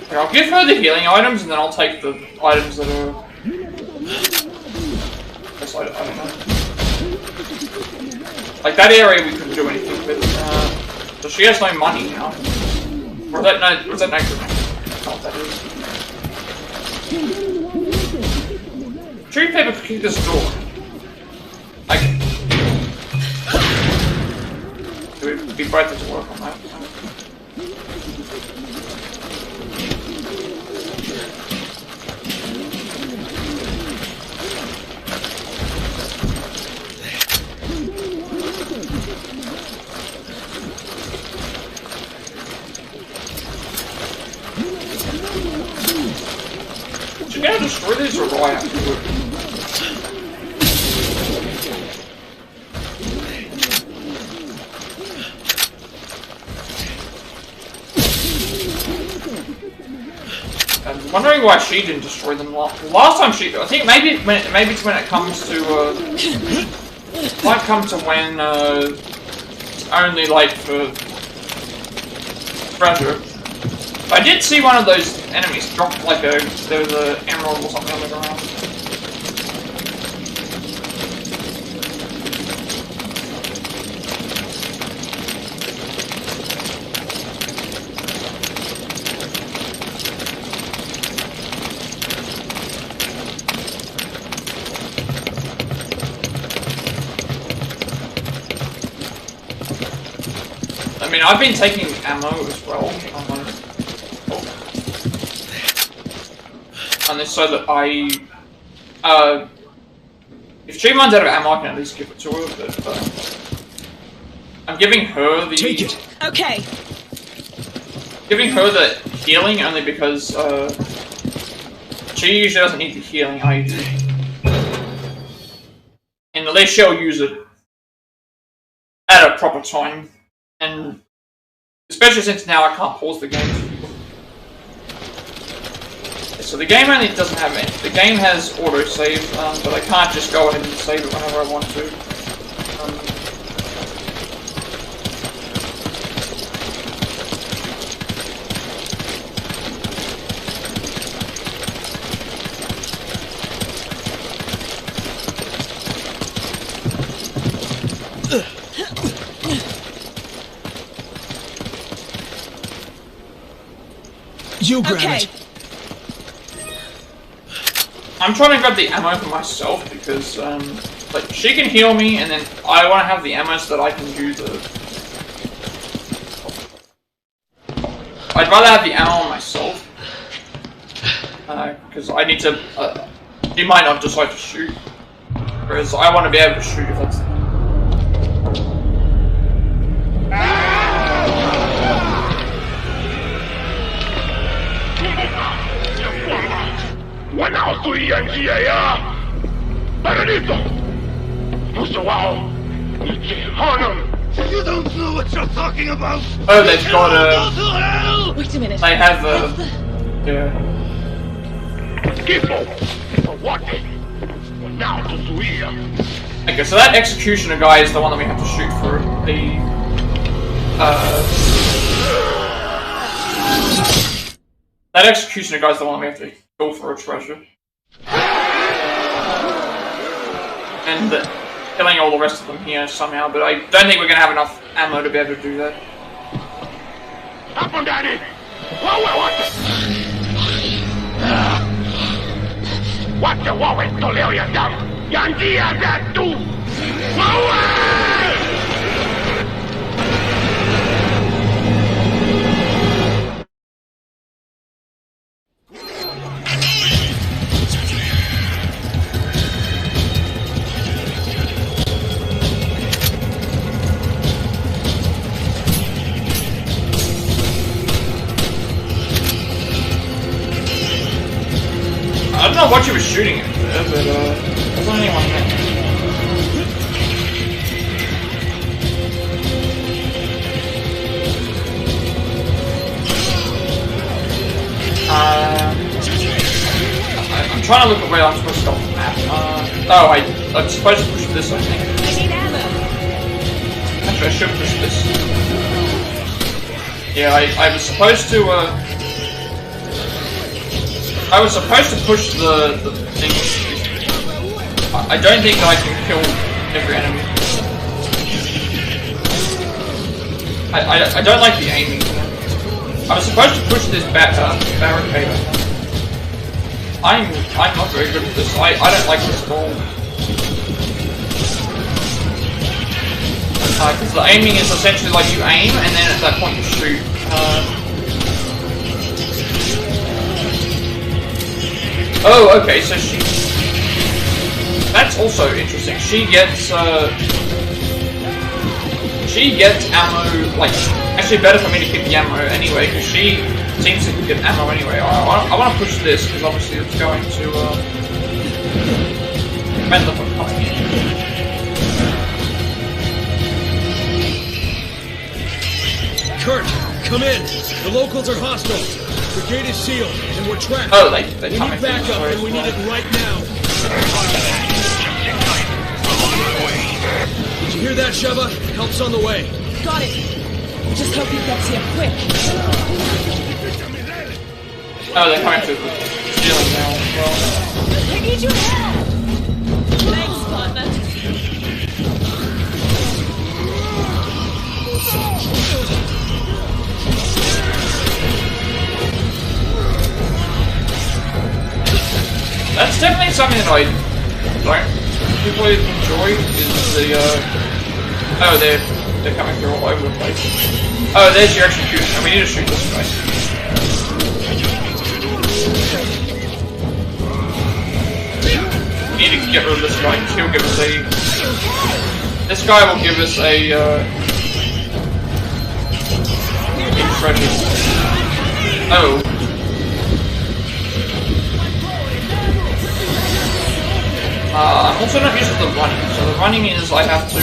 Okay, I'll give her the healing items and then I'll take the items that are... I don't know. Like that area we couldn't do anything with. So she has no money now. Or is that no... Or is that no... Oh, that is... Tree paper could keep this door. Like... We both have to work on that. Should we destroy these or do I have to do it? I'm wondering why she didn't destroy them last time she. I think maybe it's when it comes to might come to when it's only like for treasure. I did see one of those enemies drop like there was an emerald or something on the ground. I mean, I've been taking ammo as well. And it's so that if she runs out of ammo, I can at least give it to her, but, I'm giving her the... Take it! Okay! Giving her the healing only because, she usually doesn't need the healing, I do. And at least she'll use it at a proper time. And especially since now I can't pause the game. So the game only doesn't have any. The game has autosave, but I can't just go ahead and save it whenever I want to. You grab it. I'm trying to grab the ammo for myself because, like, she can heal me, and then I want to have the ammo so that I can use it. I'd rather have the ammo on myself, because I need to. She might not decide to shoot, whereas I want to be able to shoot if that's. Paradito! Musawao! You don't know what you're talking about! Oh, they've got Wait a minute. they have yeah. Kipo! What? Now to Suia. Okay, so that executioner guy is the one that we have to shoot for the that executioner guy is the one we have to go for a treasure. And killing all the rest of them here somehow, but I don't think we're gonna have enough ammo to be able to do that. Up on Daddy! What the war is to leo ya dam? Yangia that too! I don't know what she was shooting at, but there wasn't anyone there. I'm trying to look at where I'm supposed to go on the map. Oh, I'm supposed to push this, I think. I need ammo. Actually, I should push this. Yeah, I was supposed to, I was supposed to push the thing. I don't think that I can kill every enemy. I don't like the aiming. I was supposed to push this barricade. I'm not very good at this. I don't like this at all. Because the aiming is essentially like you aim and then at that point you shoot. Oh, okay, so that's also interesting. She gets ammo, like, actually better for me to keep the ammo anyway, because she seems to get ammo anyway. I want to push this, because obviously it's going to, prevent them from coming in. Kurt, come in! The locals are hostile! The gate is sealed, and we're trapped. Oh, they We need backup, and we need it right now. Did you hear that, Sheva? Help's on the way. Got it. Just hope he gets here quick. Oh, they're coming through the ceiling now as well. I need your help! Thanks, partner. That's definitely something that I don't particularly enjoy, is the, oh, they're coming through all over the place. Oh, there's your executioner. We need to shoot this guy. We need to get rid of this guy, because he'll give us a... This guy will give us a, treasure. Oh. I'm also not used to the running, so the running is I have to,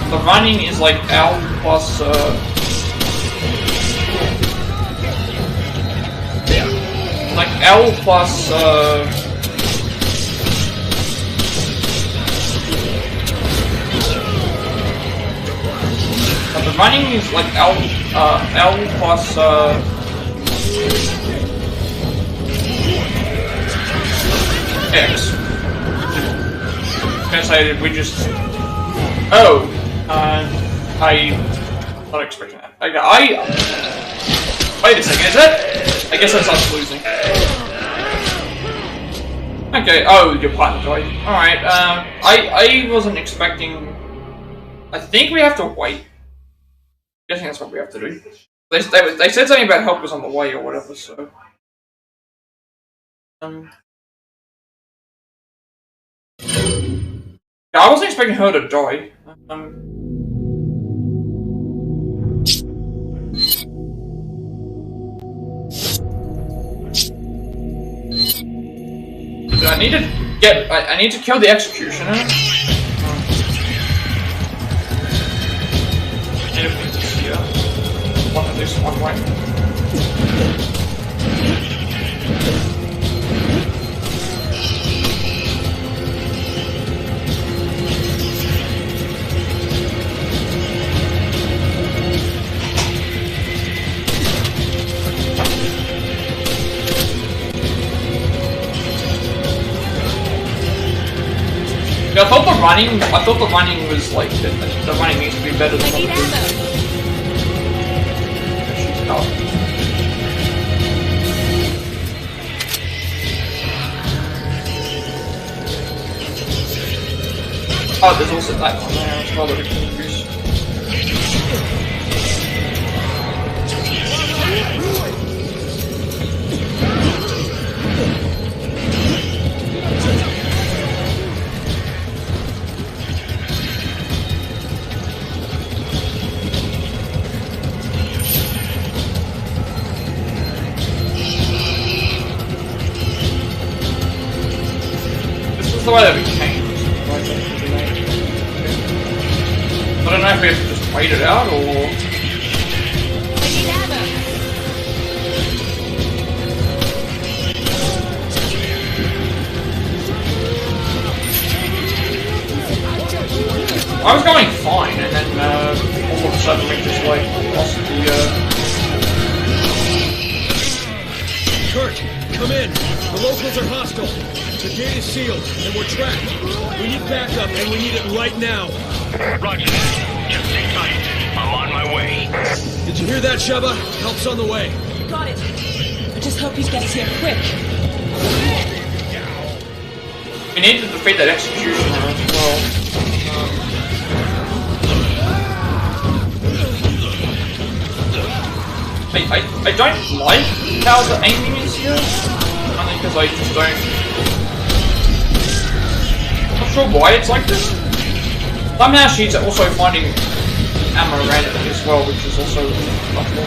the running is like L plus, like L plus, the running is like L plus, X. I was gonna say, did we just... Oh! I'm not expecting that. Okay, wait a second, is that... I guess that's us losing. Okay, oh, your partner died. Alright, I wasn't expecting... I think we have to wait. I think that's what we have to do. They said something about help was on the way or whatever, so... Yeah, I wasn't expecting her to die. need to get. I need to kill the executioner. I need to put this here. One at least one way. I thought the running was like, the running needs to be better than what it is. She's out. Oh, there's also that one there as well that we can use. The way that we came. I don't know if we have to just wait it out or. I was going fine, and then all of a sudden we just like lost the. Kurt, come in. The locals are hostile. The gate is sealed, and we're trapped. We need backup, and we need it right now. Roger that. Just stay tight. I'm on my way. Did you hear that, Shubba? Help's on the way. Got it. I just hope he gets here quick. We need to defeat that executioner as well. I don't like how the aiming is here. Only because I just don't. Not sure why it's like this. Somehow she's also finding ammo randomly as well, which is also not cool.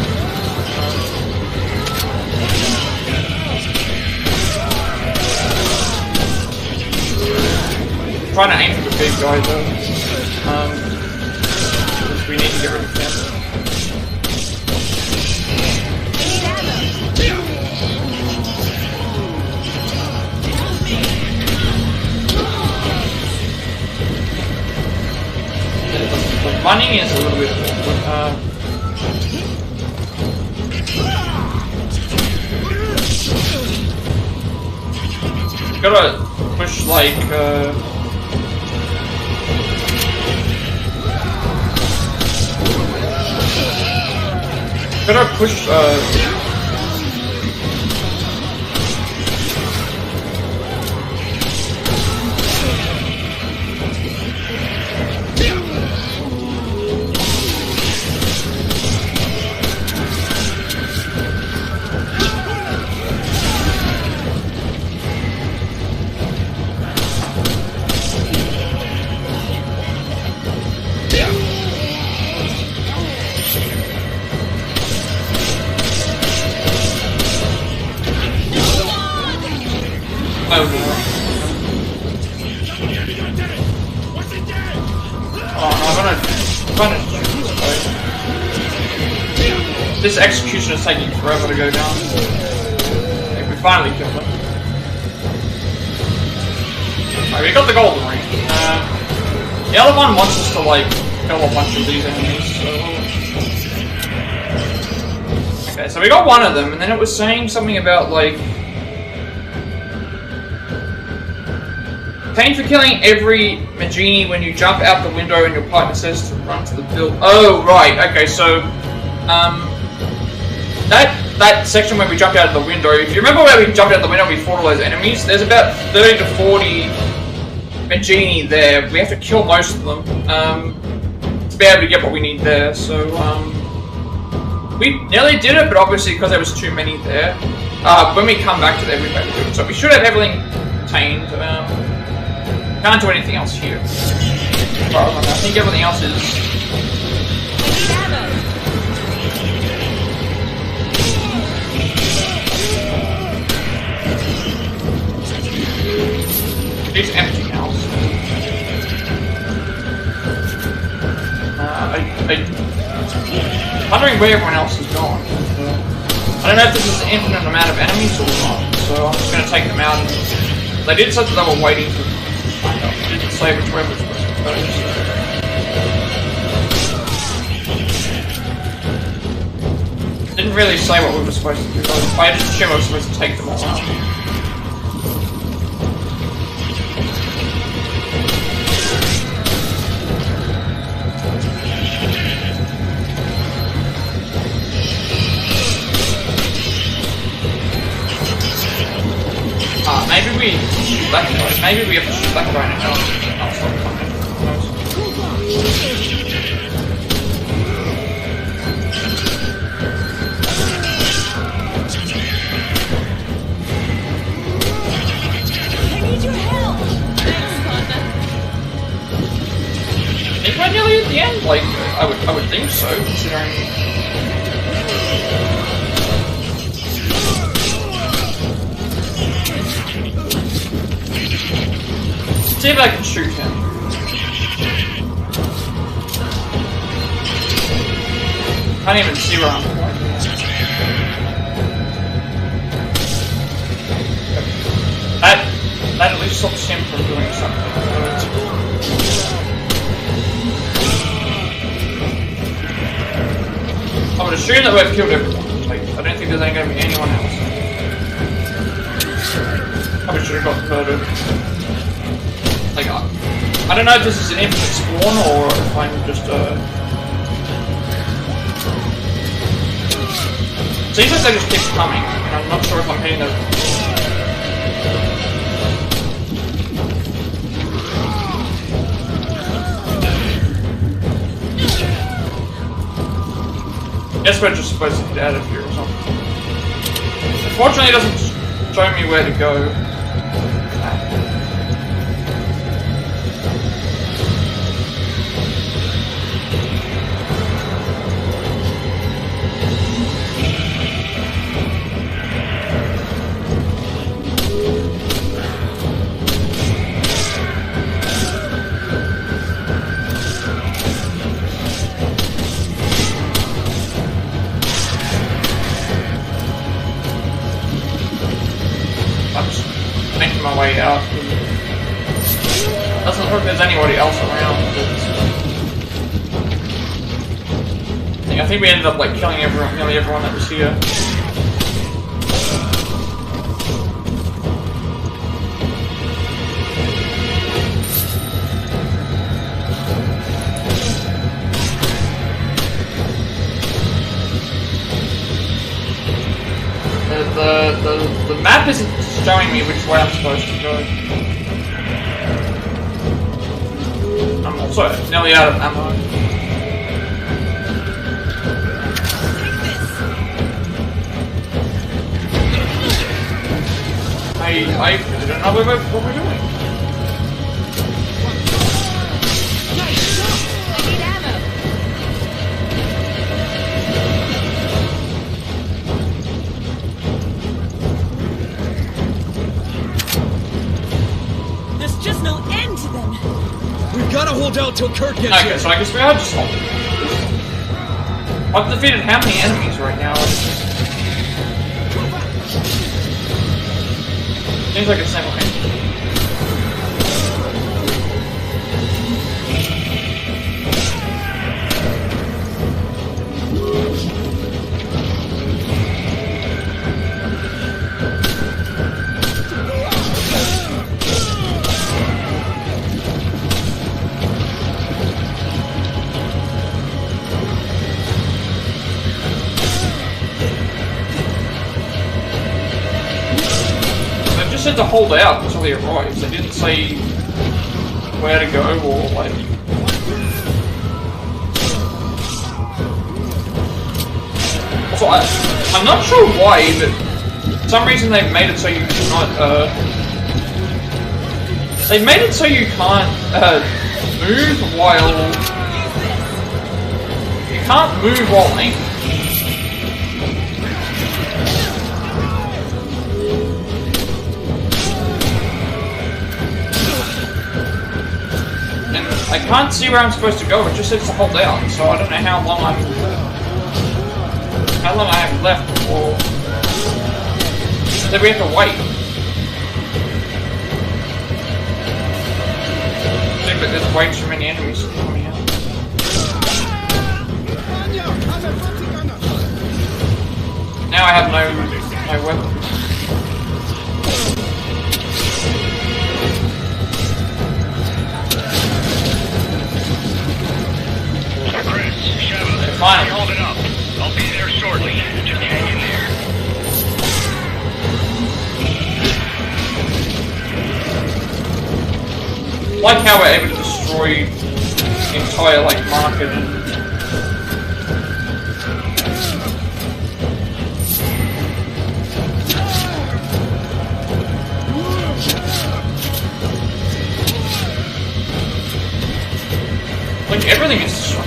I'm trying to aim for the big guy though. Because we need to get rid of him. Running is a little bit awkward. Gotta push like gotta push this execution is taking forever to go down. Like, we finally killed him. Alright, we got the golden ring. The other one wants us to like kill a bunch of these enemies, so... Okay, so we got one of them, and then it was saying something about like... Paying for killing every Magini when you jump out the window and your partner says to run to the build. Oh, right, okay, so... That section where we jumped out of the window, if you remember where we jumped out the window and we fought all those enemies, there's about 30 to 40 Magini there. We have to kill most of them to be able to get what we need there, so we nearly did it, but obviously because there was too many there, when we come back to there, we'll be able to do it. So we should have everything contained. Can't do anything else here. I think everything else is... wondering where everyone else has gone. I don't know if this is an infinite amount of enemies or not, so I'm just going to take them out. They did say that they were waiting for find out. They didn't say which way we're supposed to go. So. Didn't really say what we were supposed to do. I just assumed I was supposed to take them all out. Maybe we have to shoot that guy now. I'll stop coming. I need your help! Thanks, Partner. I think we're nearly at the end. Like, I would think so, considering. See if I can shoot him. Can't even see where I'm going. That at least stops him from doing something. I would assume that we've killed everyone. Like, I don't think there's going to be anyone else. Probably should have got murdered. Like, I don't know if this is an infinite spawn or if I'm just seems like they just keep coming, and I'm not sure if I'm hitting them. Guess we're just supposed to get out of here or something. Unfortunately, it doesn't show me where to go. My way out. Doesn't look like there's anybody else around. I think we ended up like killing nearly everyone that was here. The map isn't showing me which way I'm supposed to go. I'm also nearly out of ammo. I don't know what we're doing. Gotta hold out till Kurt gets here. Okay, so I guess we are just holding. I've defeated how many enemies right now? Seems like it's the same way. Said to hold out until he arrives. They didn't say where to go or like. Also, I'm not sure why, but for some reason they've made it so you cannot. They've made it so you can't move while. You can't move while aiming. I can't see where I'm supposed to go. It just says to hold out, so I don't know how long I have left before. Then we have to wait. Seems like there's way too many enemies coming out. Now I have no weapon. Chris, Sheva, fine. hold it up. I'll be there shortly. Just hang in there. Like how we're able to destroy the entire like market and like everything is destroyed.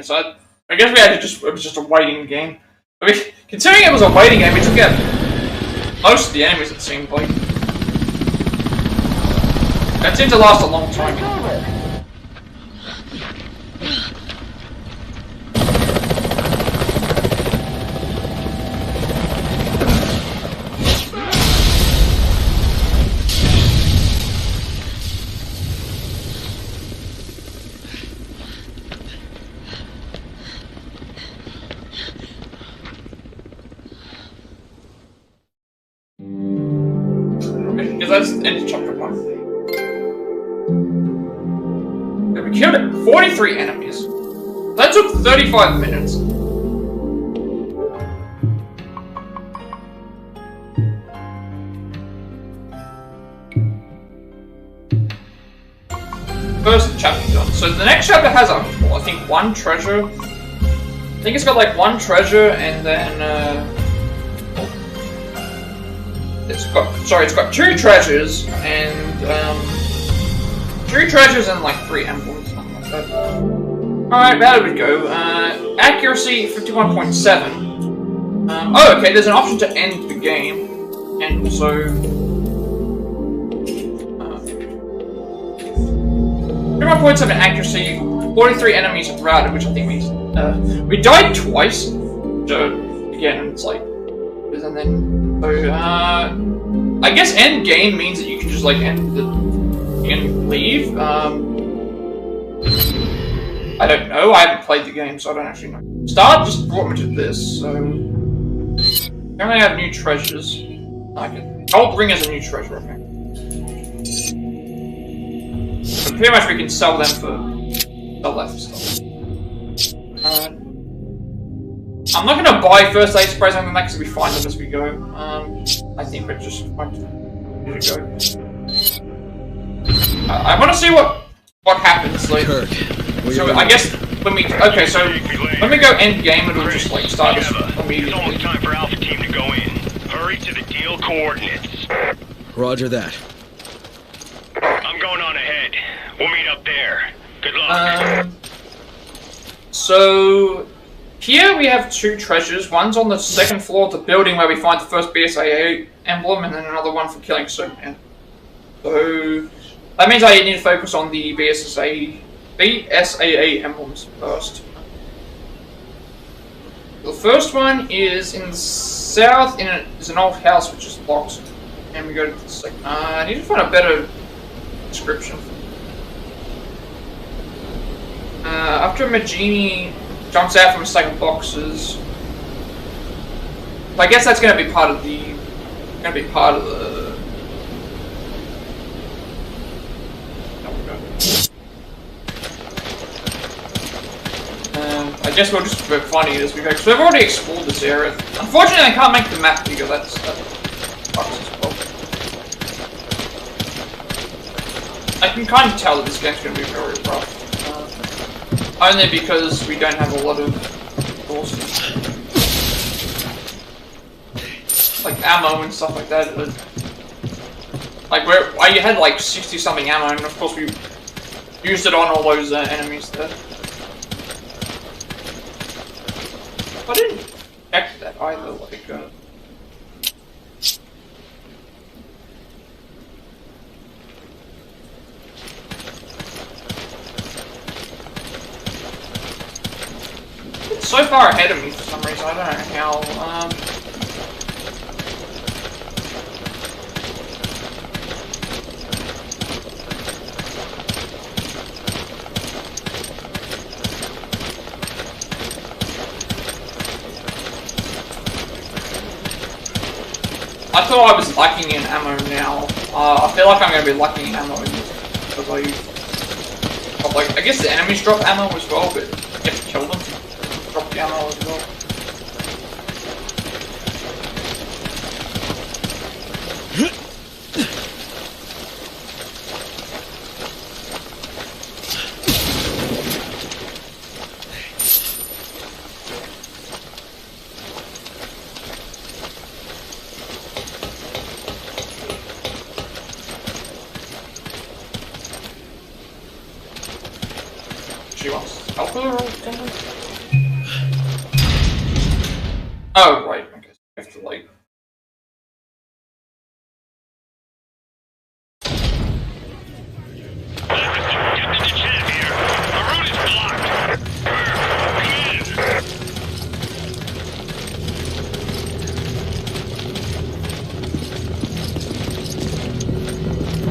So I guess we had to it was just a waiting game. I mean, considering it was a waiting game, we took out most of the enemies, it seemed like. That seemed to last a long time. That's end chapter 1. And we killed 43 enemies. That took 35 minutes. First chapter done. So the next chapter has, I think, one treasure. I think it's got like one treasure and then it's got two treasures and like 3 emblems, something like that. Alright, how did we go? Accuracy 51.7. Oh, okay, there's an option to end the game, and also 51.7 accuracy, 43 enemies routed, which I think means we died twice. So again, it's like, and then. So, I guess end game means that you can just like end the and leave. I don't know. I haven't played the game, so I don't actually know. Start just brought me to this. So apparently I have new treasures. Gold ring is a new treasure, I think. So pretty much we can sell them for the left stuff. I'm not gonna buy first aid sprays on them because we find them as we go. I think we're just going to go. I want to see what happens later. So I guess when we when we go end game, it'll just like start us immediately. It's almost time for Alpha Team to go in. Hurry to the deal coordinates. Roger that. I'm going on ahead. We'll meet up there. Good luck. So here we have 2 treasures. One's on the 2nd floor of the building where we find the first BSAA emblem, and then another one for killing Superman. So that means I need to focus on the BSAA emblems first. The first one is in the south. It's an old house which is locked, and we go to the second. I need to find a better description. After Magini jumps out from a stack of boxes. I guess that's going to be part of the. I guess we'll just be finding it as we go. So we've already explored this area. Unfortunately, I can't make the map bigger. That sucks as well. I can kind of tell that this game's going to be very rough. Only because we don't have a lot of resources. Like ammo and stuff like that. Like you had like 60 something ammo, and of course we used it on all those enemies there. I didn't check that either, like it's so far ahead of me for some reason, I don't know how, I thought I was lacking in ammo now. I feel like I'm going to be lacking in ammo because I guess the enemies drop ammo as well, but you have to kill them. Drop the ammo as well. She wants help her or something? Oh, right, I guess I have to, like...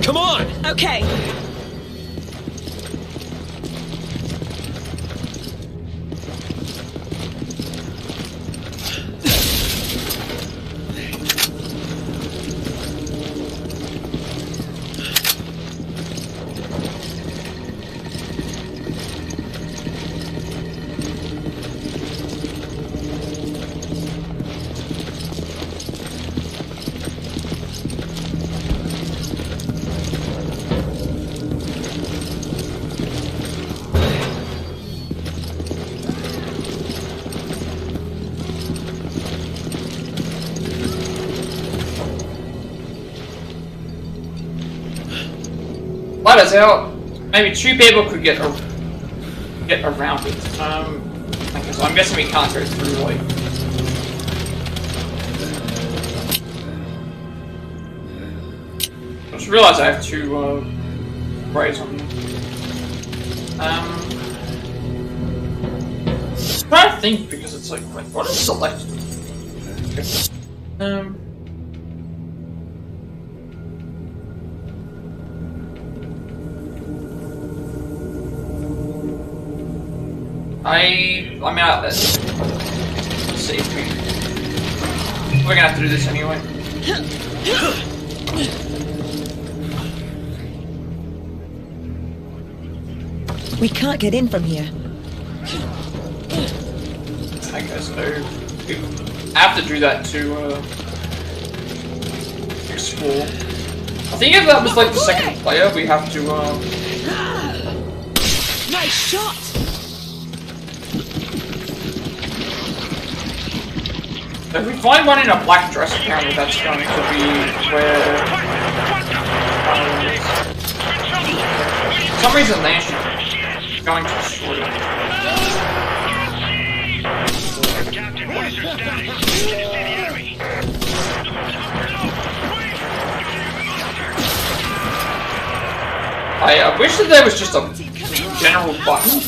Come on! Okay. Ladder's out. Maybe 2 people could get around it. Okay, so I'm guessing we can't go through, like... I just realised I have 2 sprays on me. I'm trying to think because it's like, what is select? I mean, let's see if we're gonna have to do this anyway. We can't get in from here. Okay, so we have to do that to explore. I think if that was like the second player, we have to Nice shot! If we find one in a black dress, apparently that's going to be where... for some reason they actually going to destroy it. Captain, what is your status? Can you see the enemy? I wish that there was just a general button.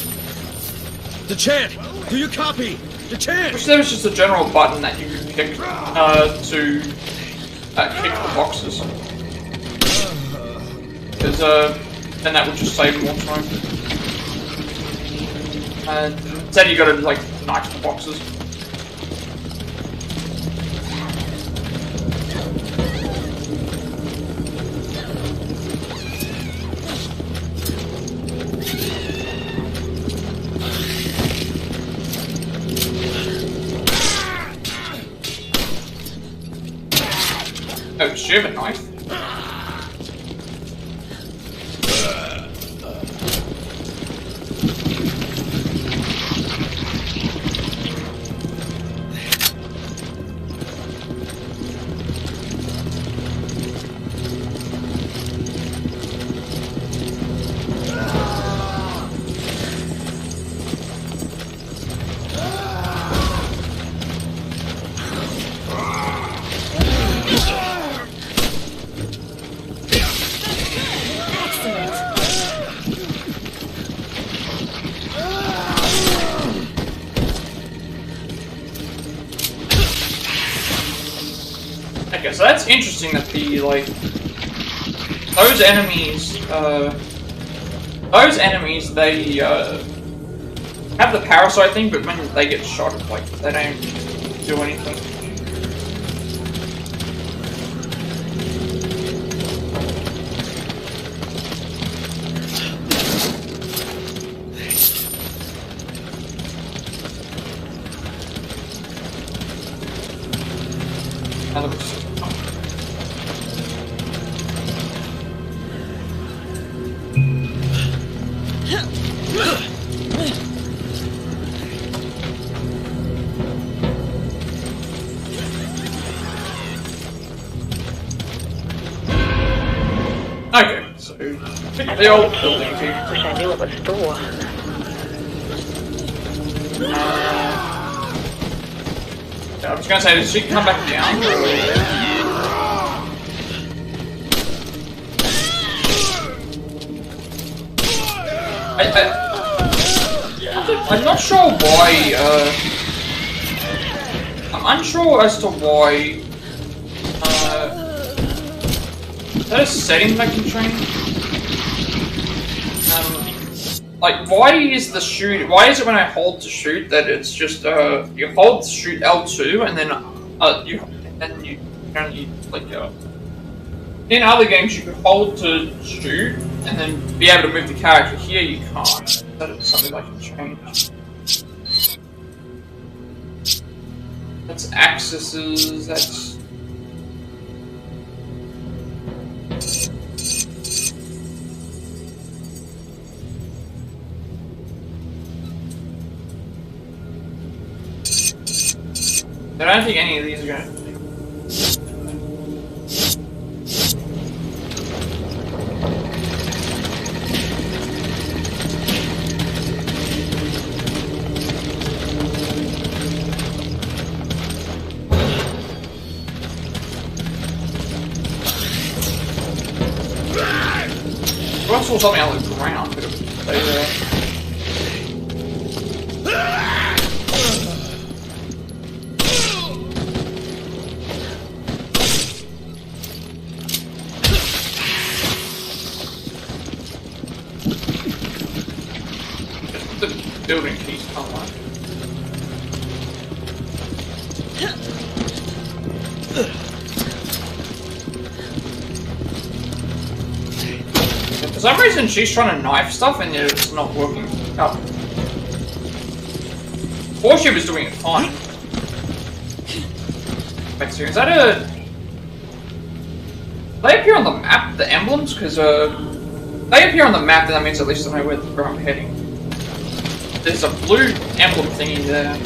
Dechant, do you copy? Dechant! I wish there was just a general button that you could pick to kick the boxes. Because then that would just save more time. Instead you gotta like knife the boxes. Oh, does she have a knife? Okay, so that's interesting that the, like, those enemies, they, have the parasite thing, but when they get shot, like, they don't do anything. Okay, so the old building here. Wish I knew it was for. I was gonna say, does she come back down? I'm not sure why, I'm unsure as to why, is that a setting that can change? Like, why is the shoot, why is it when I hold to shoot that it's just, you hold to shoot L2 and then, you like, in other games you can hold to shoot and then be able to move the character. Here you can't. That is something I can change. That's axes, that's... I don't think any of these are gonna... I saw something on the ground, but it was the building keys come on. For some reason, she's trying to knife stuff and it's not working out. Before she was doing it fine. Wait, so is that a... Do they appear on the map, the emblems? Because, they appear on the map, then that means at least I know where I'm heading. There's a blue emblem thingy there.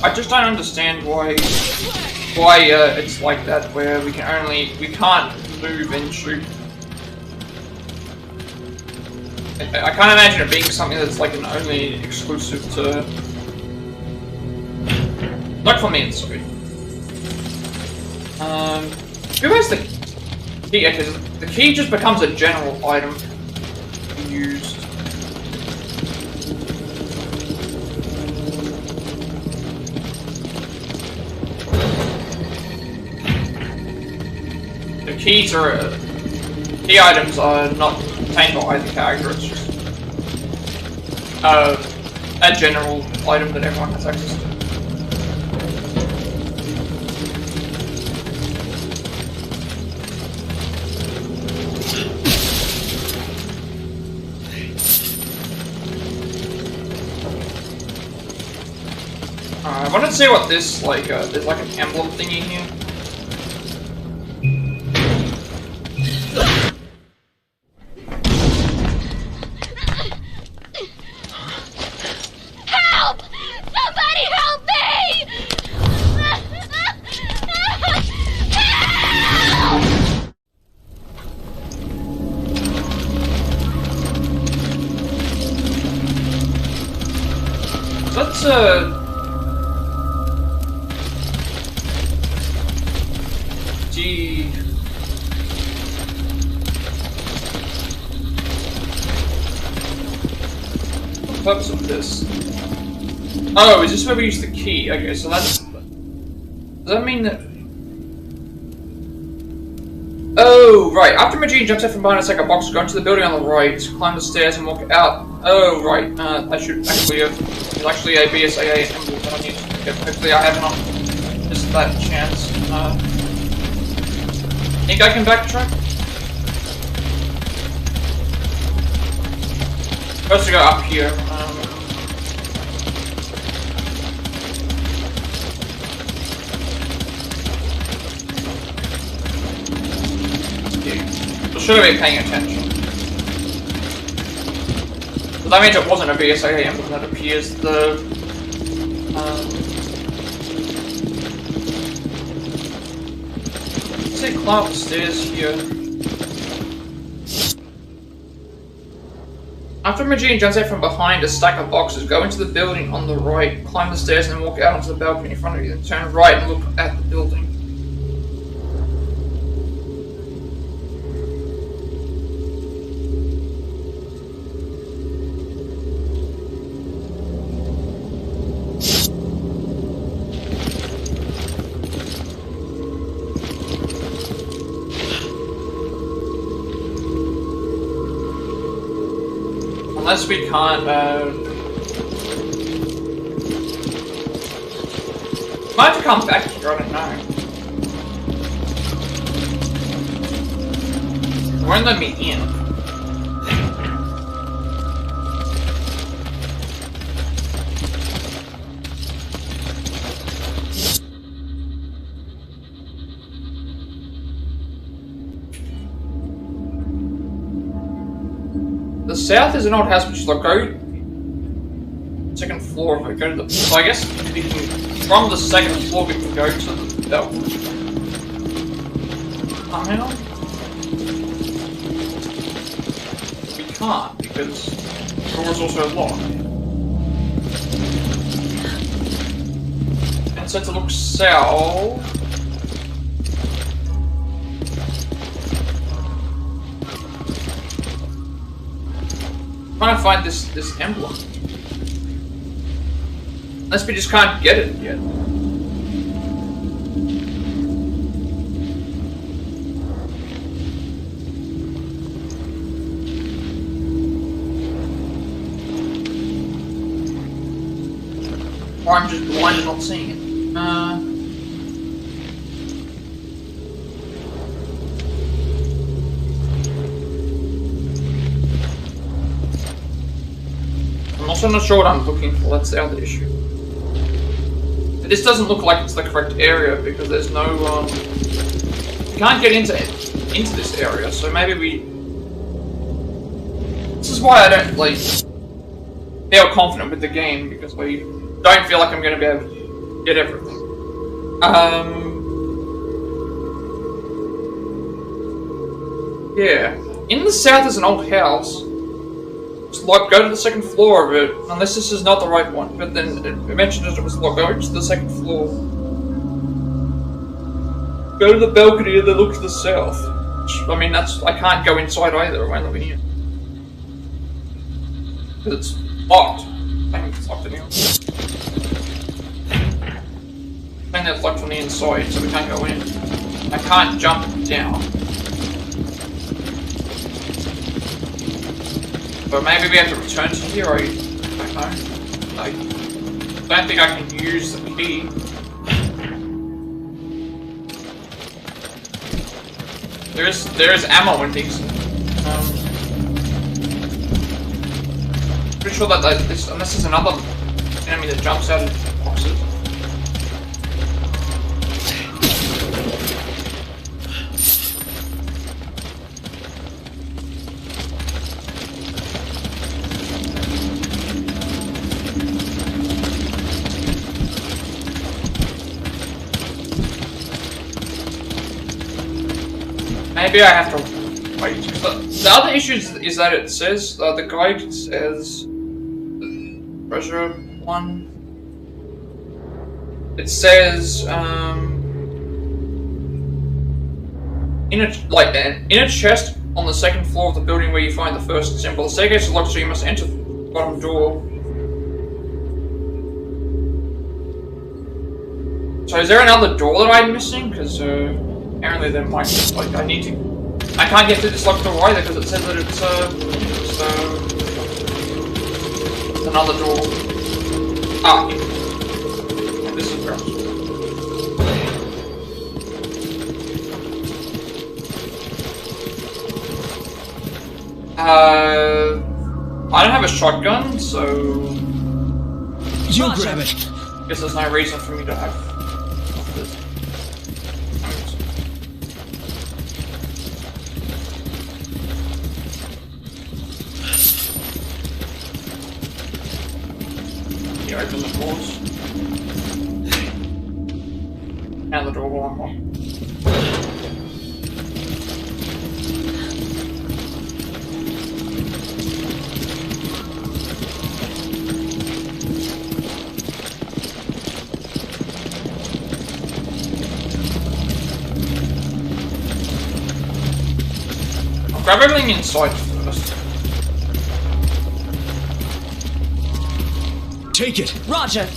I just don't understand why it's like that, where we can't move and shoot. I can't imagine it being something that's like an only exclusive to... Like for me, it's good. Who has the key? Okay, the key just becomes a general item used. Key items are not contained by either character, it's just a general item that everyone has access to. I wanted to see what this, like, there's like an emblem thingy here. Help! Somebody help me! let's Gee. What's the purpose of this? Oh, is this where we use the key? Okay, so that's... Does that mean that... Oh, right. After Majin jumps out from behind a second box, go into the building on the right, climb the stairs and walk out. Oh, right. I should actually have... There's actually a BSAA emblem that I need to get. Hopefully I have not missed that chance. Think I can backtrack? Supposed to go up here. Should have been paying attention. So that means it wasn't a BSAA emblem that appears. Let's say climb up the stairs here. After Majin jumps out from behind a stack of boxes, go into the building on the right, climb the stairs and walk out onto the balcony in front of you, then turn right and look at the building. Unless we can't, might have to come back here, I don't know. It won't let me in. The south is an old house which is like go second floor if we go to the so I guess we can, from the second floor we can go to the balcony. Somehow? We can't because the door is also locked. And so to look south. Trying to find this emblem. Unless we just can't get it yet. Or I'm just blind and not seeing it. I'm also not sure what I'm looking for, that's the other issue. But this doesn't look like it's the correct area because there's no, we can't get into this area, so maybe we... This is why I don't, like, feel confident with the game, because I don't feel like I'm going to be able to get everything. Yeah. In the south is an old house. Like, go to the second floor of it, unless this is not the right one, but then it mentioned that it was locked. Go to the second floor. Go to the balcony and then look to the south. Which, I mean, I can't go inside either, it won't let me in. Because it's locked. I think it's locked anyway. I think that's locked from the inside, so we can't go in. I can't jump down. But maybe we have to return to here, or I don't know. I don't think I can use the key. There is ammo and things. Pretty sure that unless there's another enemy that jumps out of boxes. Maybe I have to wait. The other issue is that it says, the guide says, treasure 1, it says, in a chest on the second floor of the building where you find the first symbol. The staircase is locked, so you must enter the bottom door. So is there another door that I'm missing? Because apparently there might be, like, I can't get through this locked door either because it says that it's another door. Ah, here. And this is where I don't have a shotgun, so you grab it. Guess there's no reason for me to have this. You open the doors. And the door will unlock. Grab everything inside first. Take it! Roger!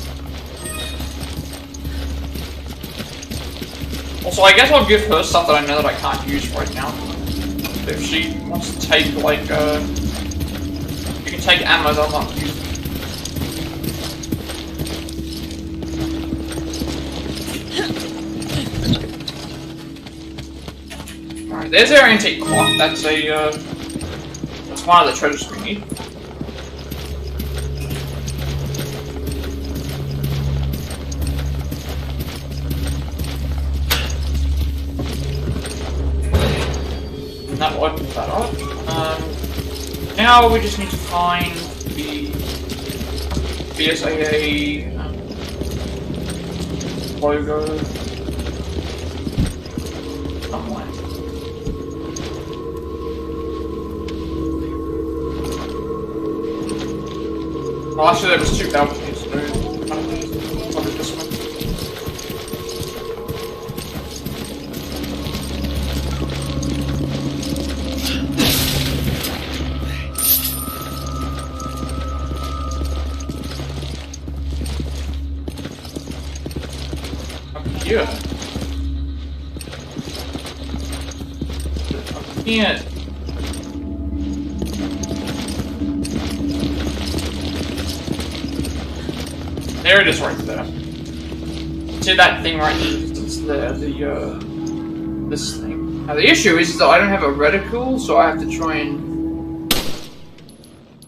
Also, I guess I'll give her stuff that I know that I can't use right now. If she wants to take, like, you can take ammo that I'm not using. Alright, there's our antique clock. That's that's one of the treasures we need. And that opens that up. Now we just need to find the BSAA logo. Somewhere. Well, actually, there was two balconies, so probably this one. Up here. Up here. There it is right there. See that thing right there, this thing. Now the issue is that I don't have a reticle, so I have to try and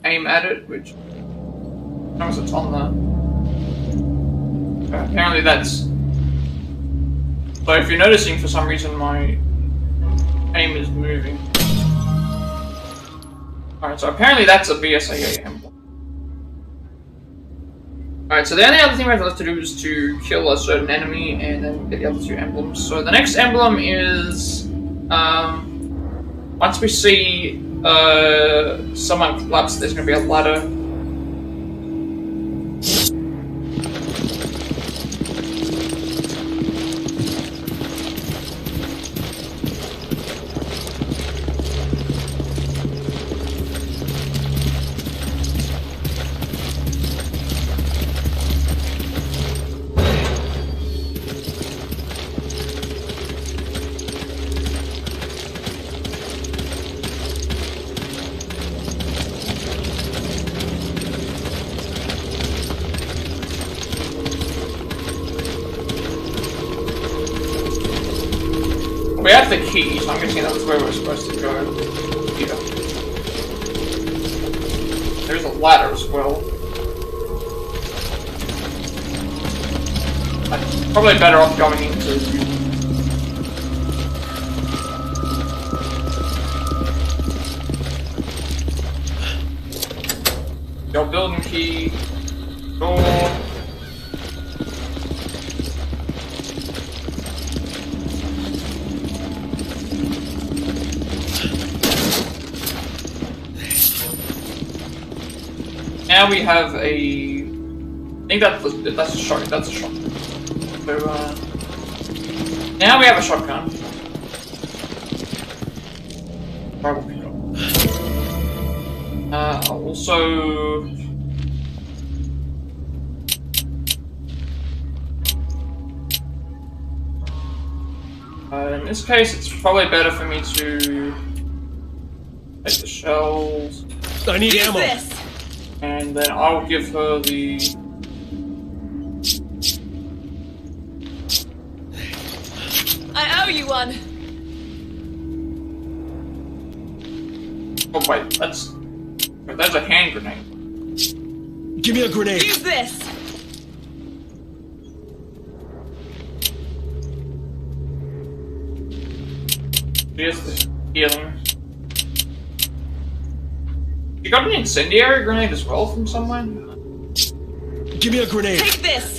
aim at it, which knows it's on the... apparently that's... So if you're noticing, for some reason my aim is moving. Alright, so apparently that's a BSAA emblem. Alright, so the only other thing we have left to do is to kill a certain enemy and then get the other two emblems. So the next emblem is, once we see someone collapse, there's going to be a ladder. We have the key, so I'm guessing that's where we're supposed to go. Here. There's a ladder as well. I'm probably better off going into... Your building key. Door. Now we have a... I think that's a shot. That's a shot. So, now we have a shotgun. Also... in this case, it's probably better for me to take the shells. I need ammo. This. And then I'll give her the... I owe you one. Oh wait, that's a hand grenade. Give me a grenade. Use this. Here's the healing. You got an incendiary grenade as well from somewhere? Give me a grenade. Take this.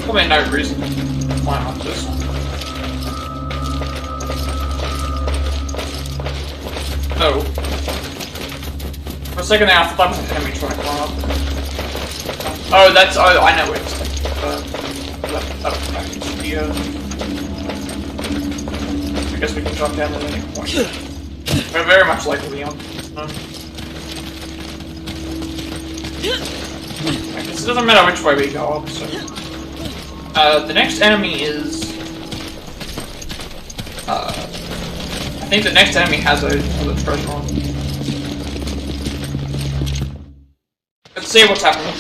Probably no reason why not this. Oh. For a second there, I thought that was an enemy trying to climb up. Oh, that's. Oh, I know where it's like. That'll come back into here. I guess we can drop down at any point. We're very much like Leon. I guess it doesn't matter which way we go up, so. The next enemy is... I think the next enemy has a treasure on. Let's see what's happening.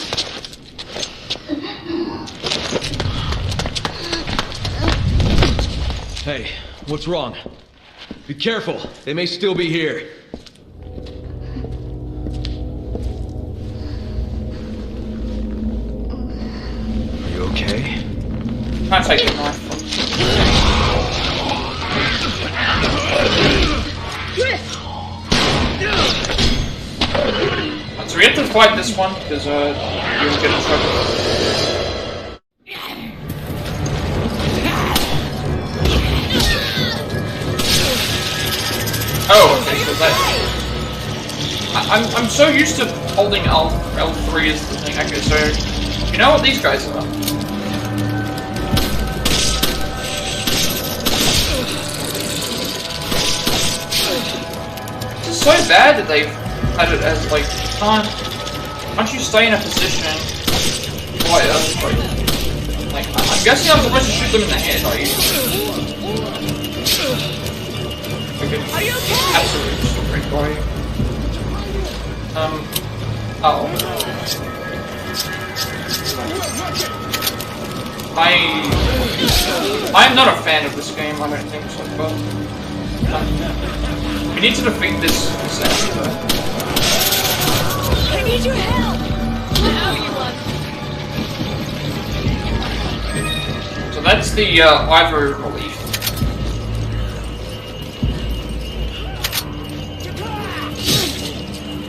Hey, what's wrong? Be careful, they may still be here. Are you okay? Can I take the knife? So we have to fight this one because you'll get in trouble. Oh, okay, so that... I'm so used to holding L3 as the thing. Okay, so you know what these guys are? It's so bad that they've had it as like once you stay in a position quite like I'm guessing I'm supposed to shoot them in the head, are you? Okay. Are you okay? Absolutely just great boy. Oh. I'm not a fan of this game, I don't think so far. We need to defeat this enemy though. I need your help. I owe you one. So that's the ivory relief.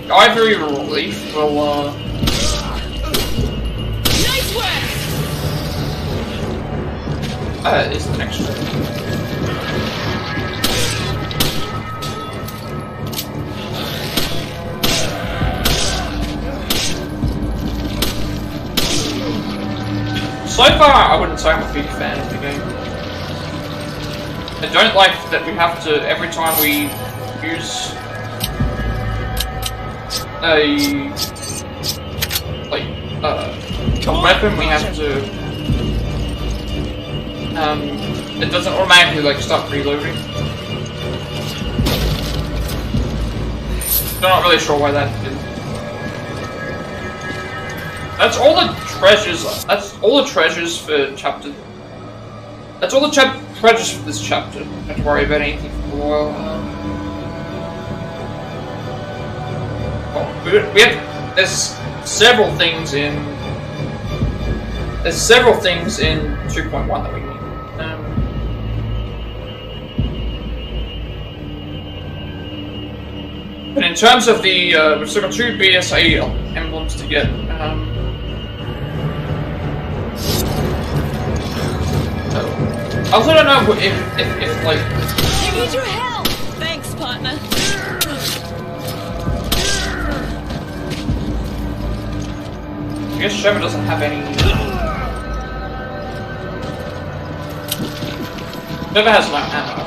The ivory relief will Nice work. is the next one. So far, I wouldn't say I'm a big fan of the game. I don't like that we have to, every time we use a weapon, we have to, it doesn't automatically, like, start reloading. I'm not really sure why that is. That's all the treasures. That's all the treasures for chapter. That's all the treasures for this chapter. Don't have to worry about anything for a while. We have. There's several things in. There's several things in 2.1 that we need. But in terms of the, we've still got 2 BSA emblems to get. I also don't know if like... I need your help! Thanks, partner. I guess Sheva doesn't have any... Sheva has no ammo.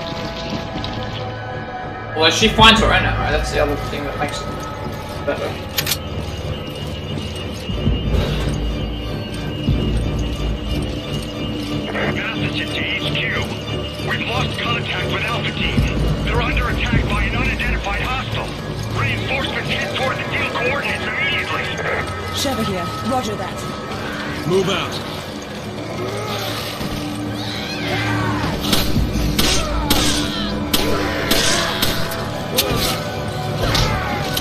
Although she finds her own ammo, that's the other thing that makes it better. Message to HQ. We've lost contact with Alpha Team. They're under attack by an unidentified hostile. Reinforcements head toward the deal coordinates immediately. Sheva here. Roger that. Move out.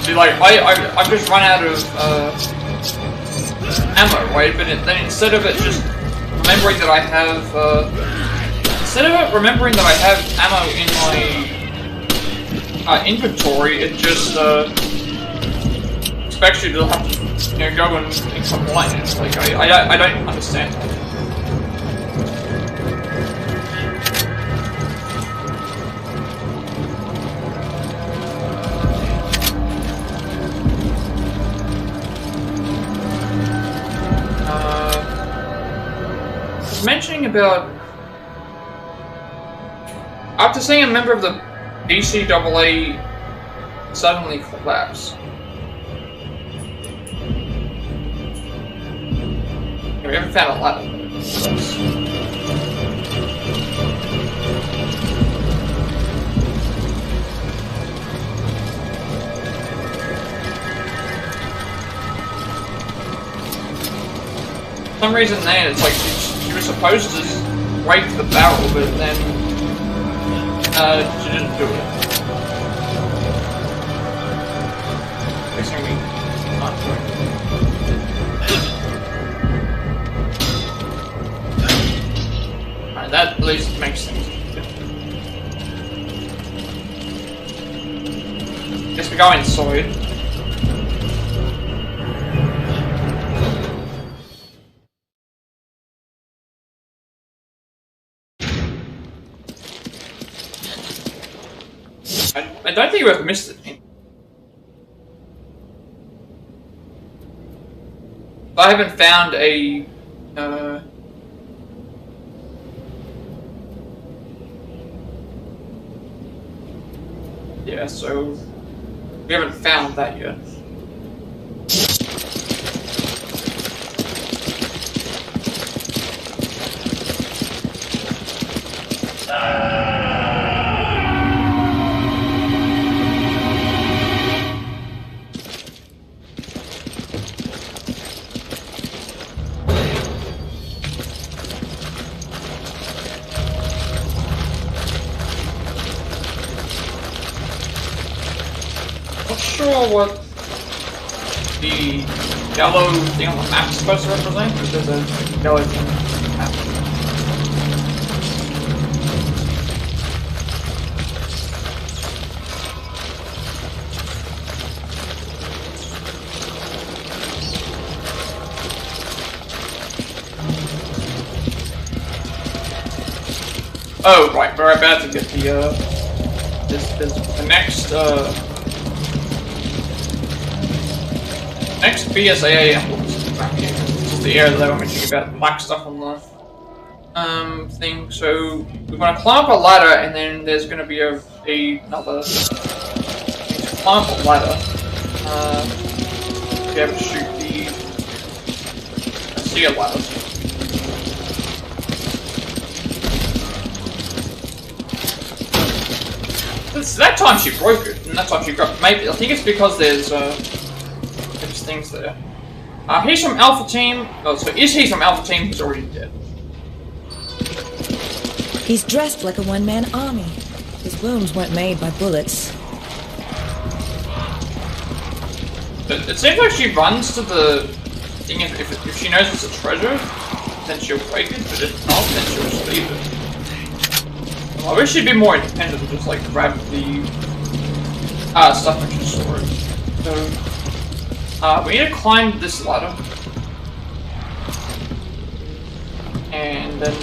See, like, I've just run out of ammo, right? But then instead of it just remembering that I have, ammo in my inventory, it just expects you to have to, you know, go and combine it. Like, I don't understand that. Mentioning about after seeing a member of the BCAA suddenly collapse. We haven't found a lot of them. For some reason then it's like she was supposed to break the barrel, but then she didn't do it. Fixing me not doing it. Alright, that at least makes things good. Guess we go inside. I don't think we've missed it. I haven't found a yeah, so we haven't found that yet. What the yellow thing on the map is supposed to represent? Or there's a yellow thing on the map? Oh, right, we're about to get the the next next BSAA emblems back here. This is the area that I was mentioning about the black stuff on the thing. So we're going to climb up a ladder, and then there's going to be another climb up a ladder to be able to shoot the seer ladders. So that time she broke it, and that time she got maybe I think it's because there's things there. He's from Alpha Team. Oh, so is he from Alpha Team? He's already dead. He's dressed like a one-man army. His wounds weren't made by bullets. It seems like she runs to the thing. If she knows it's a treasure, then she'll break it. But if not, then she'll just leave it. Well, I wish she'd be more independent and just like grab the stuff which is stored. So, we need to climb this ladder. And then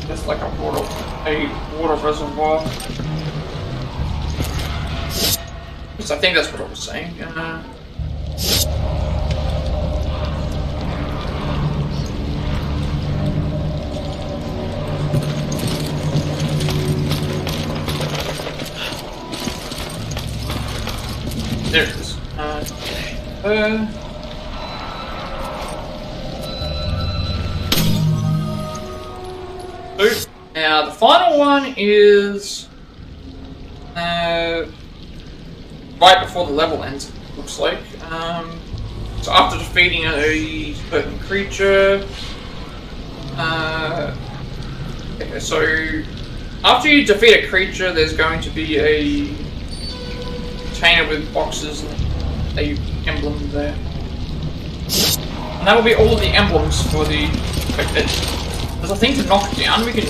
there's like a water reservoir. So I think that's what I was saying. There it is. Now the final one is right before the level ends, it looks like. So after defeating a certain creature, okay, so after you defeat a creature, there's going to be a container with boxes and a emblem there. And that will be all of the emblems for the... There's a thing to knock down, we can...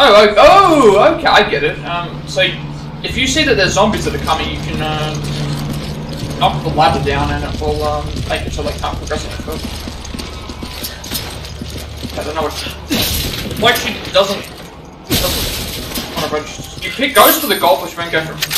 Oh, okay, I get it. So if you see that there's zombies that are coming, you can knock the ladder down and it will make it so they can't progress any further. I don't know what... Like she doesn't want to register. You pick goes for the gold, which won't go for it.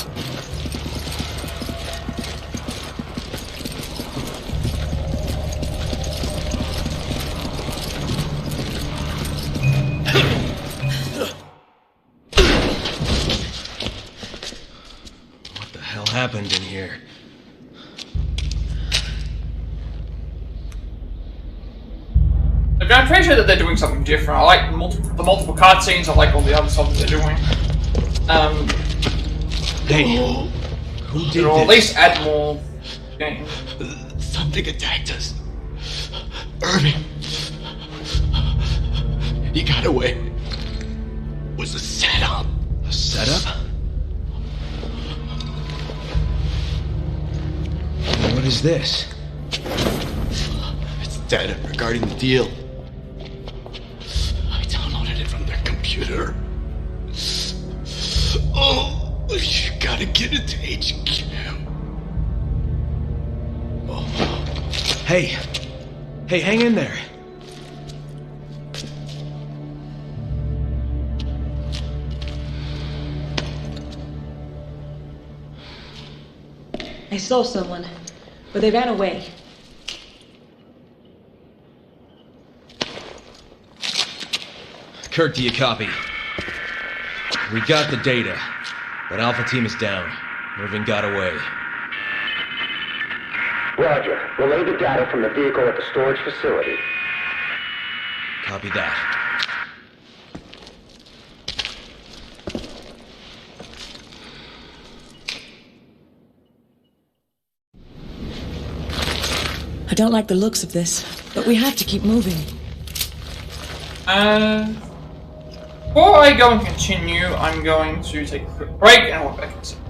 Happened in here? Look, I appreciate that they're doing something different. I like the multiple cutscenes. I like all the other stuff that they're doing. Hey, who did or this? At least add more games. Something attacked us. Irving. He got away. It was a setup. A setup? What is this? It's data regarding the deal. I downloaded it from their computer. Oh, you gotta get it to HQ. Oh. Hey, hang in there. I saw someone, but they ran away. Kurt, do you copy? We got the data, but Alpha Team is down. Irving got away. Roger. Relay the data from the vehicle at the storage facility. Copy that. I don't like the looks of this, but we have to keep moving. Before I go and continue, I'm going to take a quick break and I'll be back in a second.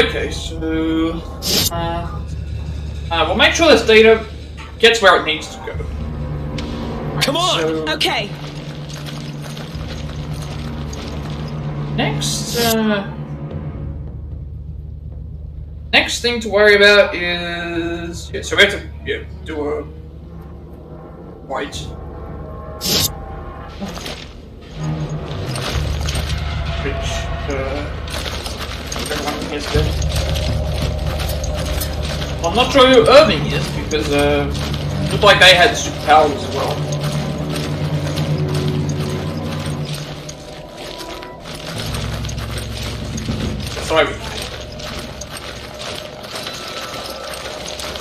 Okay, so we'll make sure this data gets where it needs to go. Come on! So, Okay. next thing to worry about is so we have to do a white. Which everyone is good. Well, I'm not sure who Irving is because it looked like they had superpowers as well. Sorry.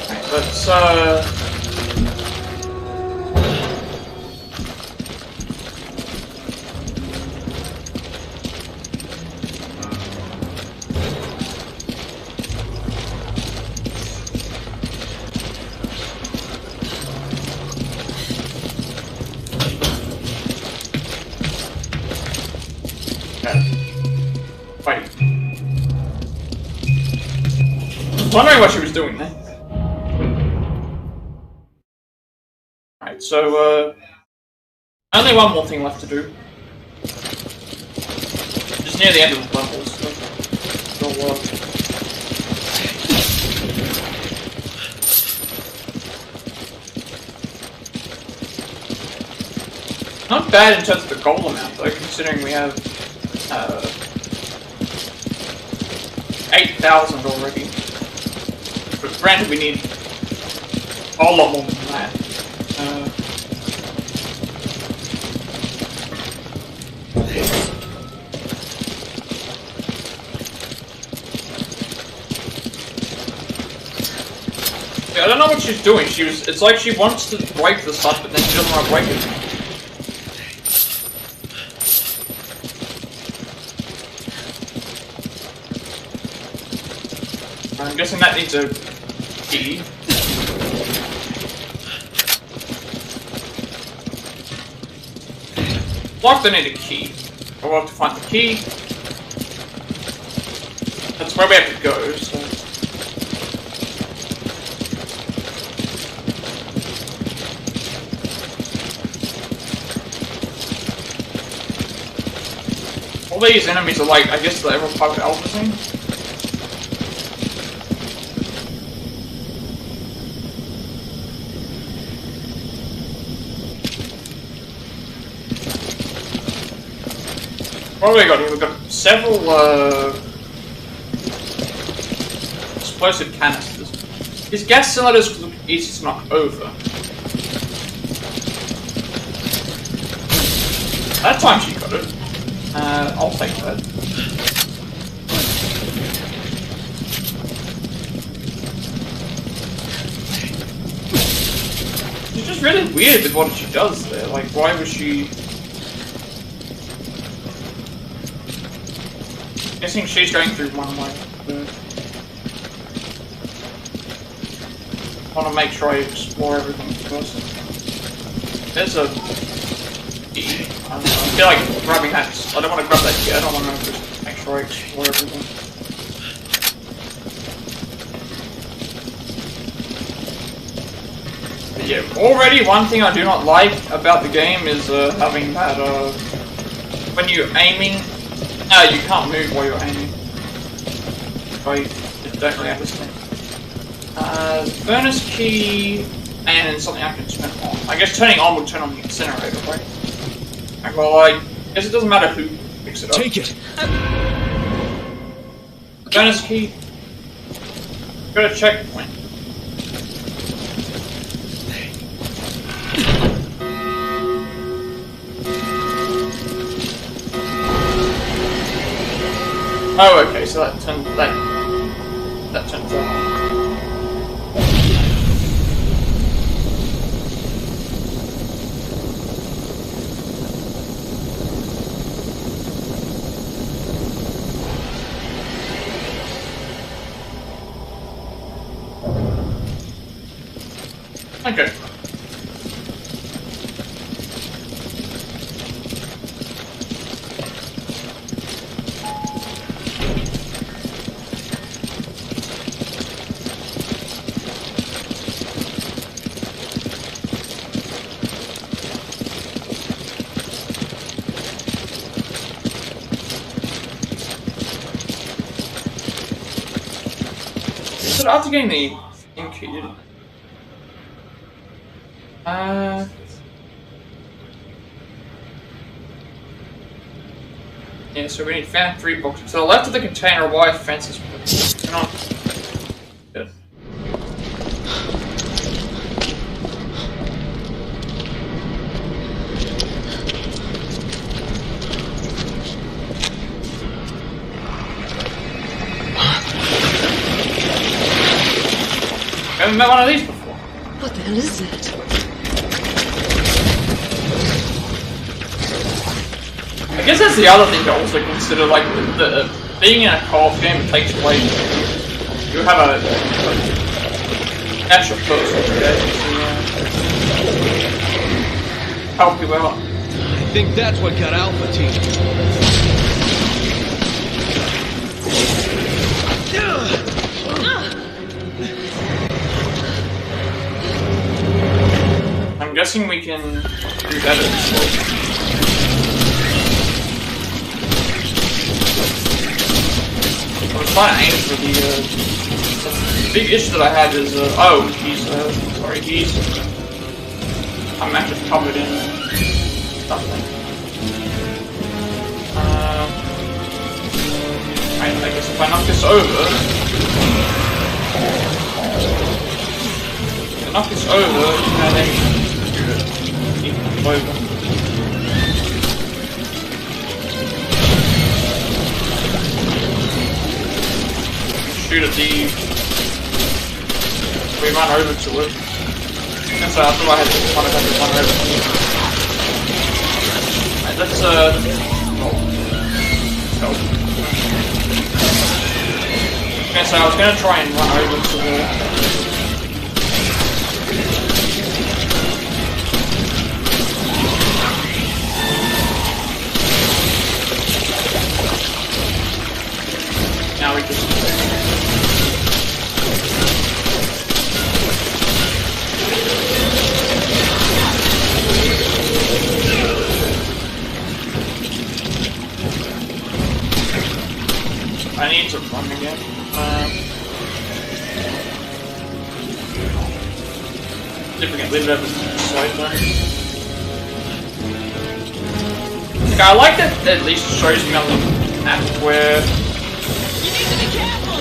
Right, let's wait. I was wondering what she was doing there. Alright, so, only one more thing left to do. Just near the end of the levels, so not bad in terms of the gold amount, though, considering we have 8,000 already. But granted, we need a whole lot more than that. Yeah, I don't know what she's doing. It's like she wants to break the stuff, but then she doesn't want to break it. I'm guessing that needs a key. Locked, I need a key. We'll have to find the key. That's where we have to go, so... all these enemies are like, I guess, the ever Plat Alpha thing. What have we got here? We've got several explosive canisters. These gas cylinders look easy to knock over. That time she got it. I'll take that. She's just really weird with what she does there. Like, why was she... guessing she's going through one way. I want to make sure I explore everything first. There's a key. I feel like grabbing that. I don't want to grab that key. I don't want to just make sure I explore everything. But yeah, already one thing I do not like about the game is having that when you're aiming. No, you can't move while you're aiming. I don't really understand. Furnace key and something I can turn on. I guess turning on will turn on the incinerator, right? Okay, well, I guess it doesn't matter who picks it up. Take it! Furnace key. Got a checkpoint. Oh, okay, so that turns that turns on. Okay. it after getting the ink key, didn't it? Yeah, so we need found 3 boxes. To the left of the container, a wire fence is put. Hang on. Good. I haven't met one of these before. What the hell is that? I guess that's the other thing to also consider, like, the being in a co-op game takes away. You have a extra person to help you out. I think that's what got Alpha Team. I'm guessing we can do better this way. I was trying to aim for the big issue that I had is, I'm actually covered in something. I guess if I knock this over, and then keep it over. Shoot at the... We run over to it. And so I thought I had to run over to it. Alright, let's help. Okay, so I was gonna try and run over to the... Now we just... I need to run again. If we can leave it at the side though. Okay, I like that at least shows me on the map where... You need to be careful!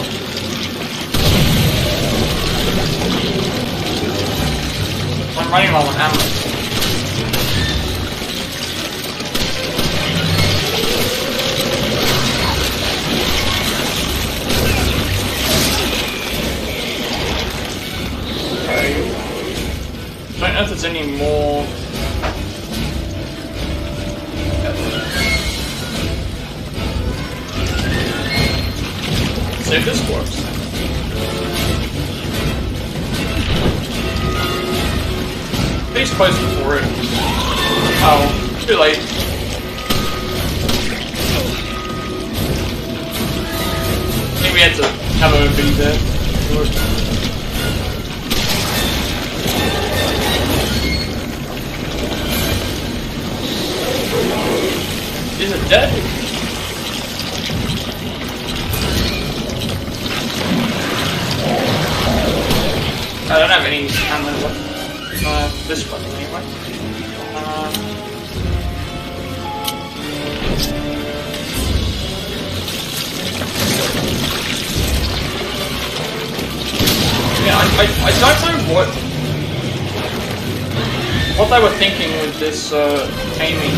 I'm running low on ammo. I don't know if there's any more. Let's see if this works. Please close before it. Oh, too late. I think we had to have a be there. Is it dead? I don't have any ammo left. This one anyway. Yeah, I don't know what they were thinking with this aiming.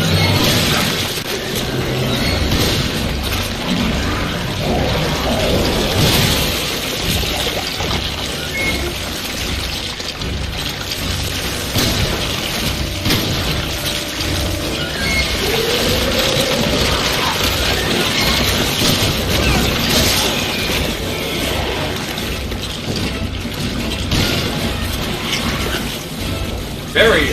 Very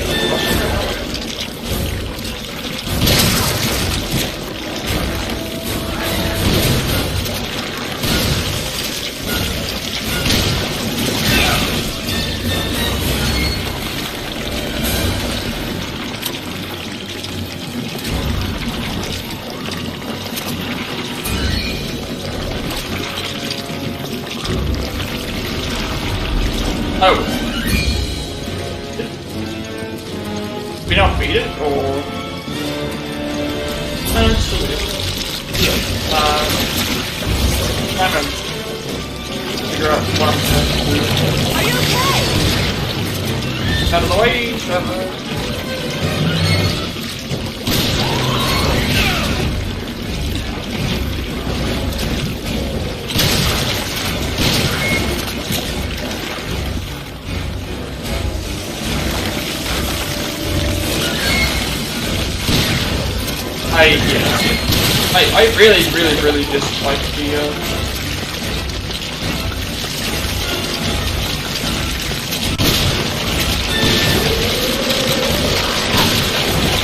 Oh. Did we not beat it, or... No, it's still it. Trying to figure out what I'm supposed to do. Are you okay? Out of the way, Trevor. I really dislike the,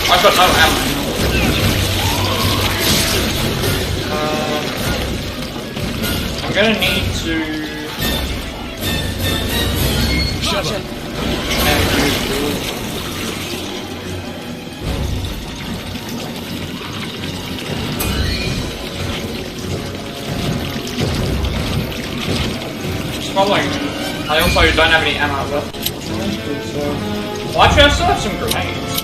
I've got no ammo. I'm gonna need to... Shut up. Following. I also don't have any ammo left. Well, actually, I still have some grenades.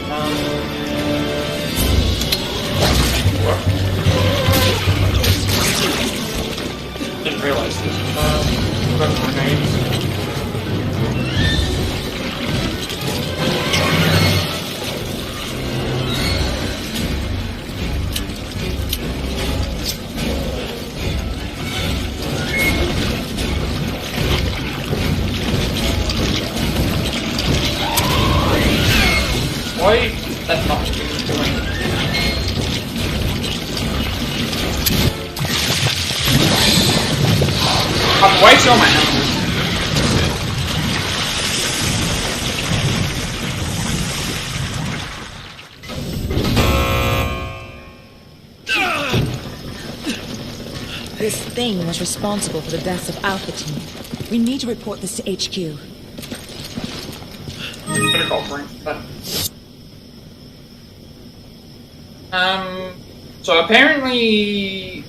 Didn't realize this. I've got grenades. Why? That's not what you're doing. I'm way too my ammo. This thing was responsible for the deaths of Alpha Team. We need to report this to HQ. Better call for him, but... So apparently...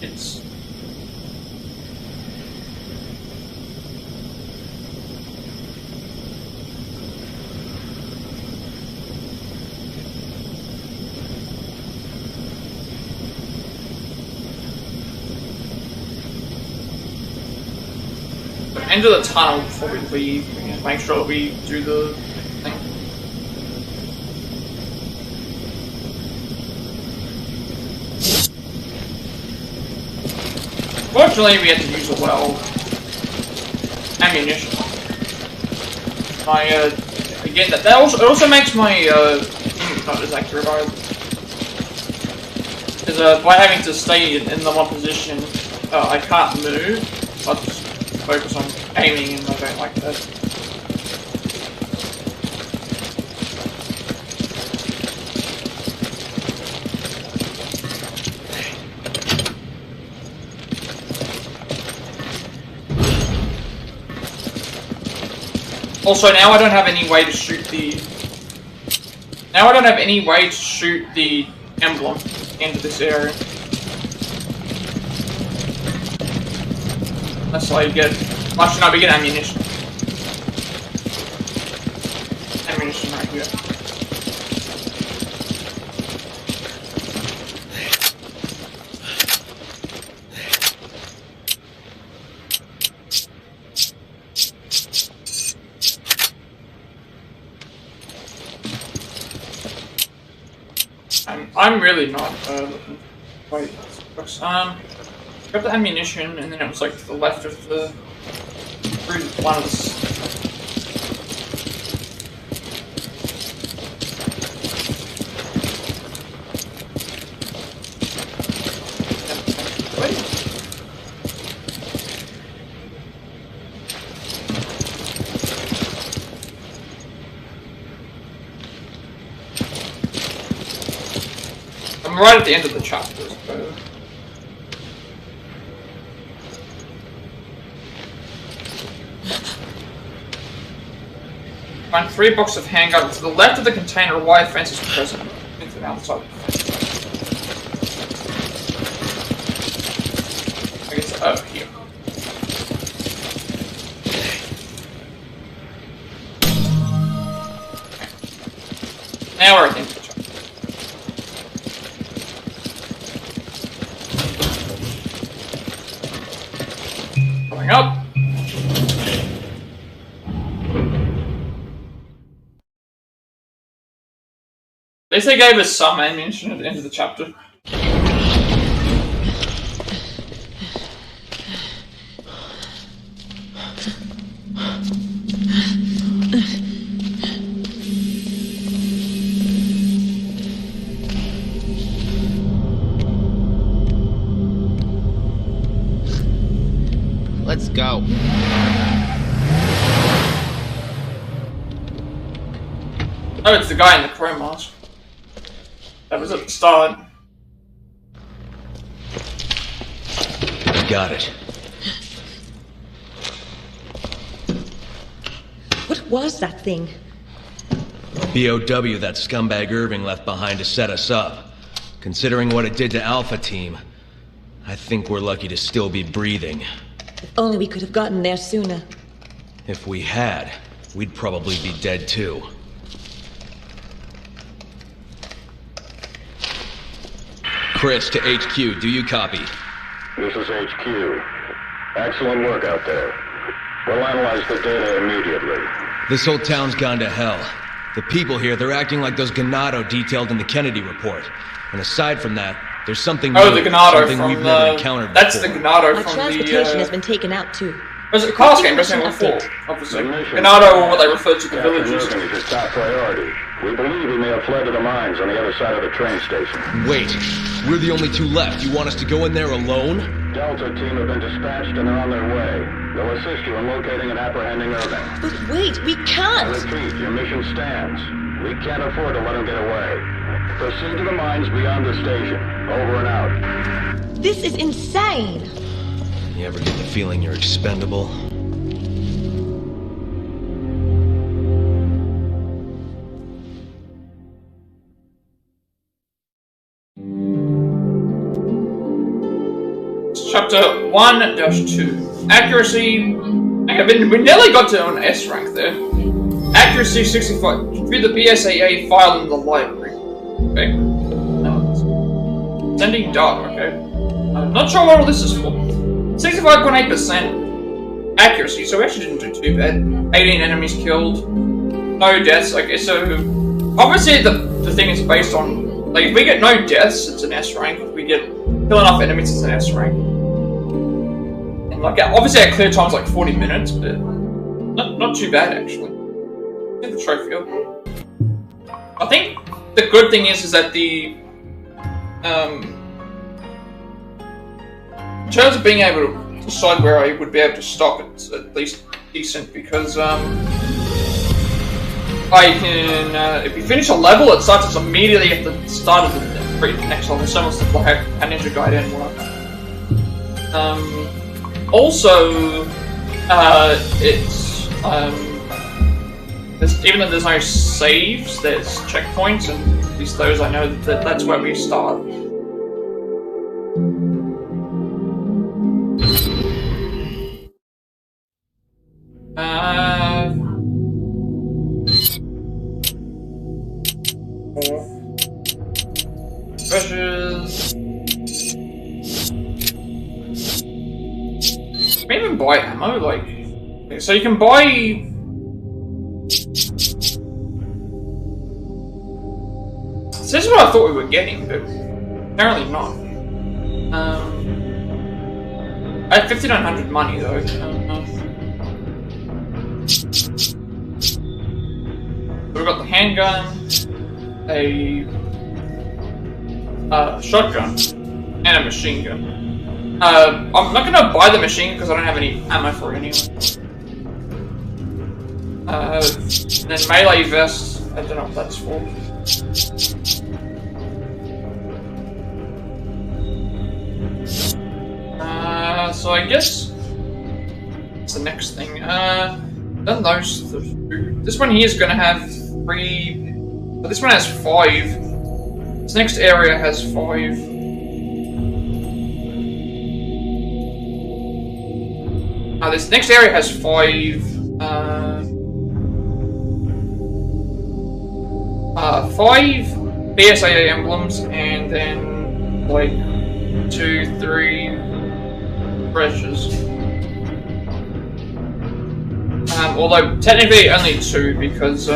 It's... Enter the tunnel before we leave. We need to make sure that we do the thing. Fortunately, we had to use a well ammunition. Again, that also makes my not as accurate either. Because by having to stay in the one position, I can't move. I just focus on aiming, and I don't like that. Also, now I don't have any way to shoot the... Now I don't have any way to shoot the emblem into this area. Unless I get... Actually, no, we get ammunition. Ammunition right here. I'm really not looking. Wait, grab the ammunition, and then it was like to the left of the one of the. I'm right at the end of the chapter, so... Find 3 boxes of handguns. To the left of the container, a wire fence is present. Into the outside. over here. Now we're at the end of the chapter. Going up. At least they gave us some ammunition at the end of the chapter. Let's go. Oh, it's the guy in the crow mask. That was at the start. Got it. What was that thing? BOW that scumbag Irving left behind to set us up. Considering what it did to Alpha Team, I think we're lucky to still be breathing. If only we could have gotten there sooner. If we had, we'd probably be dead too. Chris, to HQ, do you copy? This is HQ. Excellent work out there. We'll analyze the data immediately. This whole town's gone to hell. The people here, they're acting like those Ganado detailed in the Kennedy report. And aside from that, there's something new, the Ganado something from we've never encountered that's before. the Ganado Our from transportation the, has been taken out too. Was it a class game Resident Evil 4, obviously. Ganado, or what they refer to the villages. Irving is your top priority. We believe he may have fled to the mines on the other side of the train station. Wait, we're the only two left. You want us to go in there alone? Delta team have been dispatched and are on their way. They'll assist you in locating and apprehending Irving. But wait, we I can't! repeat, your mission stands. We can't afford to let him get away. Proceed to the mines beyond the station. Over and out. This is insane! You ever get the feeling you're expendable? Chapter 1-2. Accuracy. We nearly got to an S rank there. Accuracy 65. View the BSAA file in the library. Okay. Sending data, okay. I'm not sure what all this is for. 65.8% accuracy, so we actually didn't do too bad. 18 enemies killed. No deaths, okay, so obviously the thing is based on, like, if we get no deaths, it's an S rank. If we get kill enough enemies, it's an S rank. And like, obviously our clear time's like 40 minutes, but not too bad actually. Get the trophy up. I think the good thing is that the in terms of being able to decide where I would be able to stop, it's at least decent because I can if you finish a level, it starts us immediately at the start of the next level, similar to like how Ninja Gaiden work. Also, it's even though there's no saves, there's checkpoints, and at least those I know that's where we start. Treasures. You can even buy ammo, like, so you can buy. So this is what I thought we were getting, but apparently not. I had 5,900 money though. So we've got the handgun, a shotgun, and a machine gun. I'm not gonna buy the machine because I don't have any ammo for it anyway. Then melee vest, I don't know what that's for. So I guess it's the next thing. Then those two. This one here is gonna have 3. But this one has 5. This next area has 5. This next area has 5 BSAA emblems, and then like 2, 3 treasures. Although technically only 2, because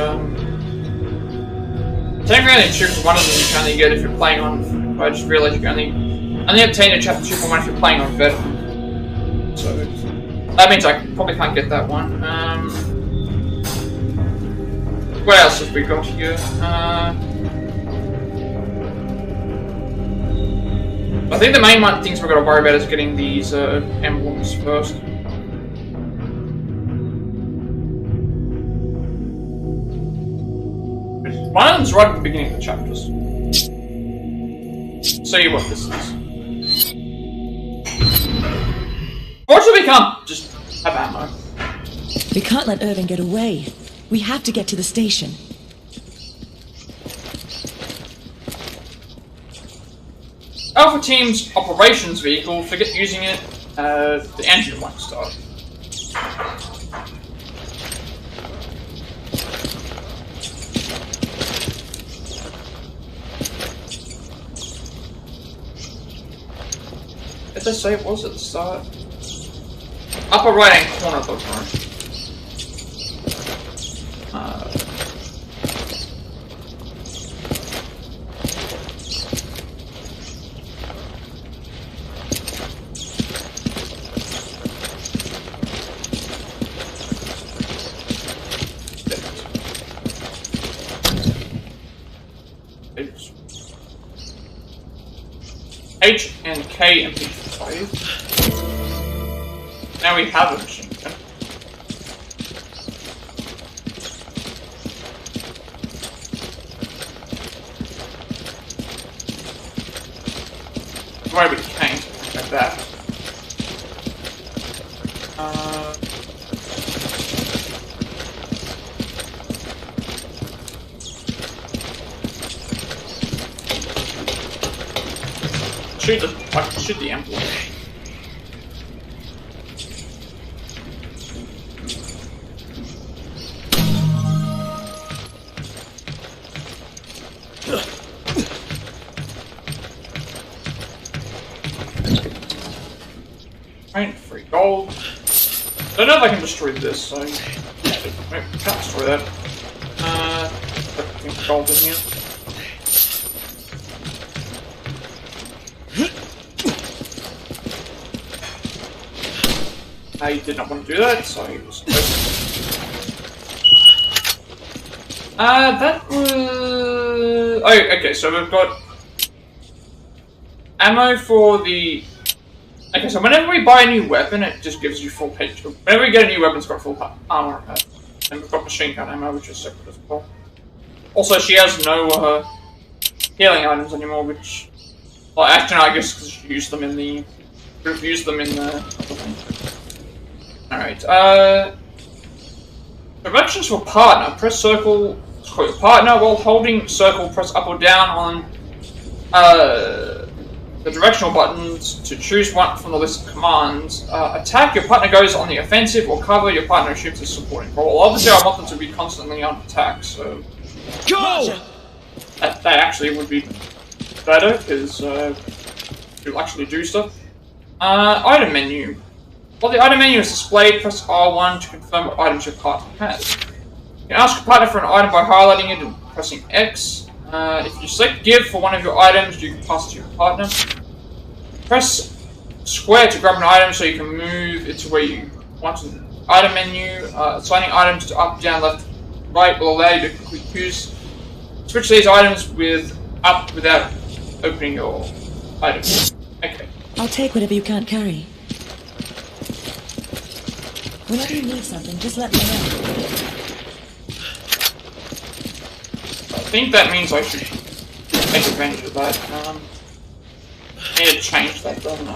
technically only 2, because one of them you can only get if you're playing on. I just realized you can only obtain a chapter 2.1 if you're playing on veteran. So that means I probably can't get that one. What else have we got here? I think the main things we're going to worry about is getting these emblems first. One of them's right at the beginning of the chapters. See what this is. Fortunately, we can't just have ammo. We can't let Irving get away. We have to get to the station. Alpha Team's operations vehicle, forget using it, the engine won't start. Did they say it was at the start? Upper right hand corner of the room. H and K and P5. Now we have a machine gun. Why we can't like that? Shoot the emblem. Right, free gold. Don't know if I can destroy this, so I can't destroy that. I think gold in here. I did not want to do that, so I was that was... Oh, okay, so we've got ammo for the... Okay, so whenever we buy a new weapon, it just gives you full page. Whenever we get a new weapon, it's got full armor. And we've got machine gun ammo, which is separate as well. Also, she has no healing items anymore, which... Well, actually, no, I guess because she used them in the... We've used them in the other thing. Alright, directions for partner. Press circle to call your partner. While holding circle, press up or down on the directional buttons to choose one from the list of commands. Attack, your partner goes on the offensive, or cover, your partner assumes a supporting role. Obviously, I want them to be constantly on attack, so... Go! That actually would be better, because you'll actually do stuff. Item menu. While the item menu is displayed, press R1 to confirm what items your partner has. You can ask your partner for an item by highlighting it and pressing X. If you select give for one of your items, you can pass it to your partner. Press square to grab an item so you can move it to where you want in the item menu. Assigning items to up, down, left, right will allow you to quickly choose. Switch these items with up without opening your item. Okay. I'll take whatever you can't carry. Whenever you need something, just let me know. I think that means I should take advantage of that. I need to change that then.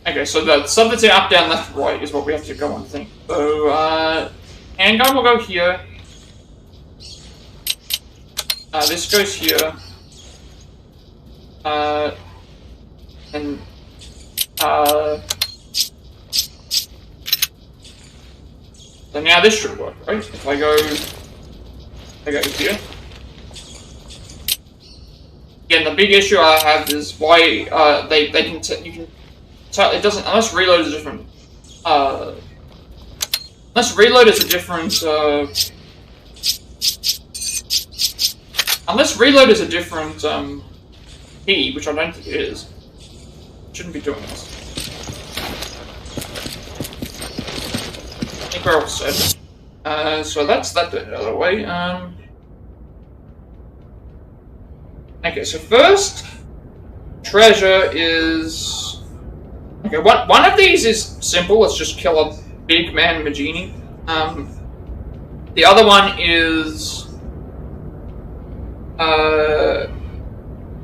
Okay, so the stuff that's in up, down, left, right is what we have to go on, I think. So, handgun will go here. This goes here. And So now this should work, right? If I go here. Again, the big issue I have is why you can tell it doesn't unless reload is a different key, which I don't think it is. Shouldn't be doing this. I think we're all set. So that's that bit out of the way. Okay, so first treasure is okay. One of these is simple. Let's just kill a big man Magini. The other one is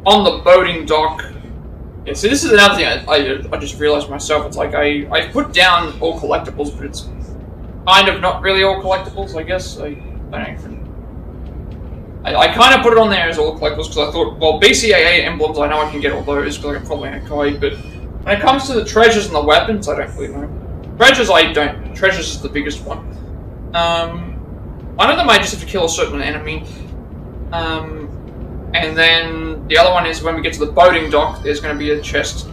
on the boating dock. Yeah, so this is another thing I just realized myself. It's like I put down all collectibles, but it's kind of not really all collectibles, I guess. I kind of put it on there as all collectibles because I thought, well, BCAA emblems, I know I can get all those because I can probably acquire, but when it comes to the treasures and the weapons, I don't really know. Treasures, I don't. Treasures is the biggest one. One of them I just have to kill a certain enemy. And then the other one is when we get to the boating dock, there's going to be a chest.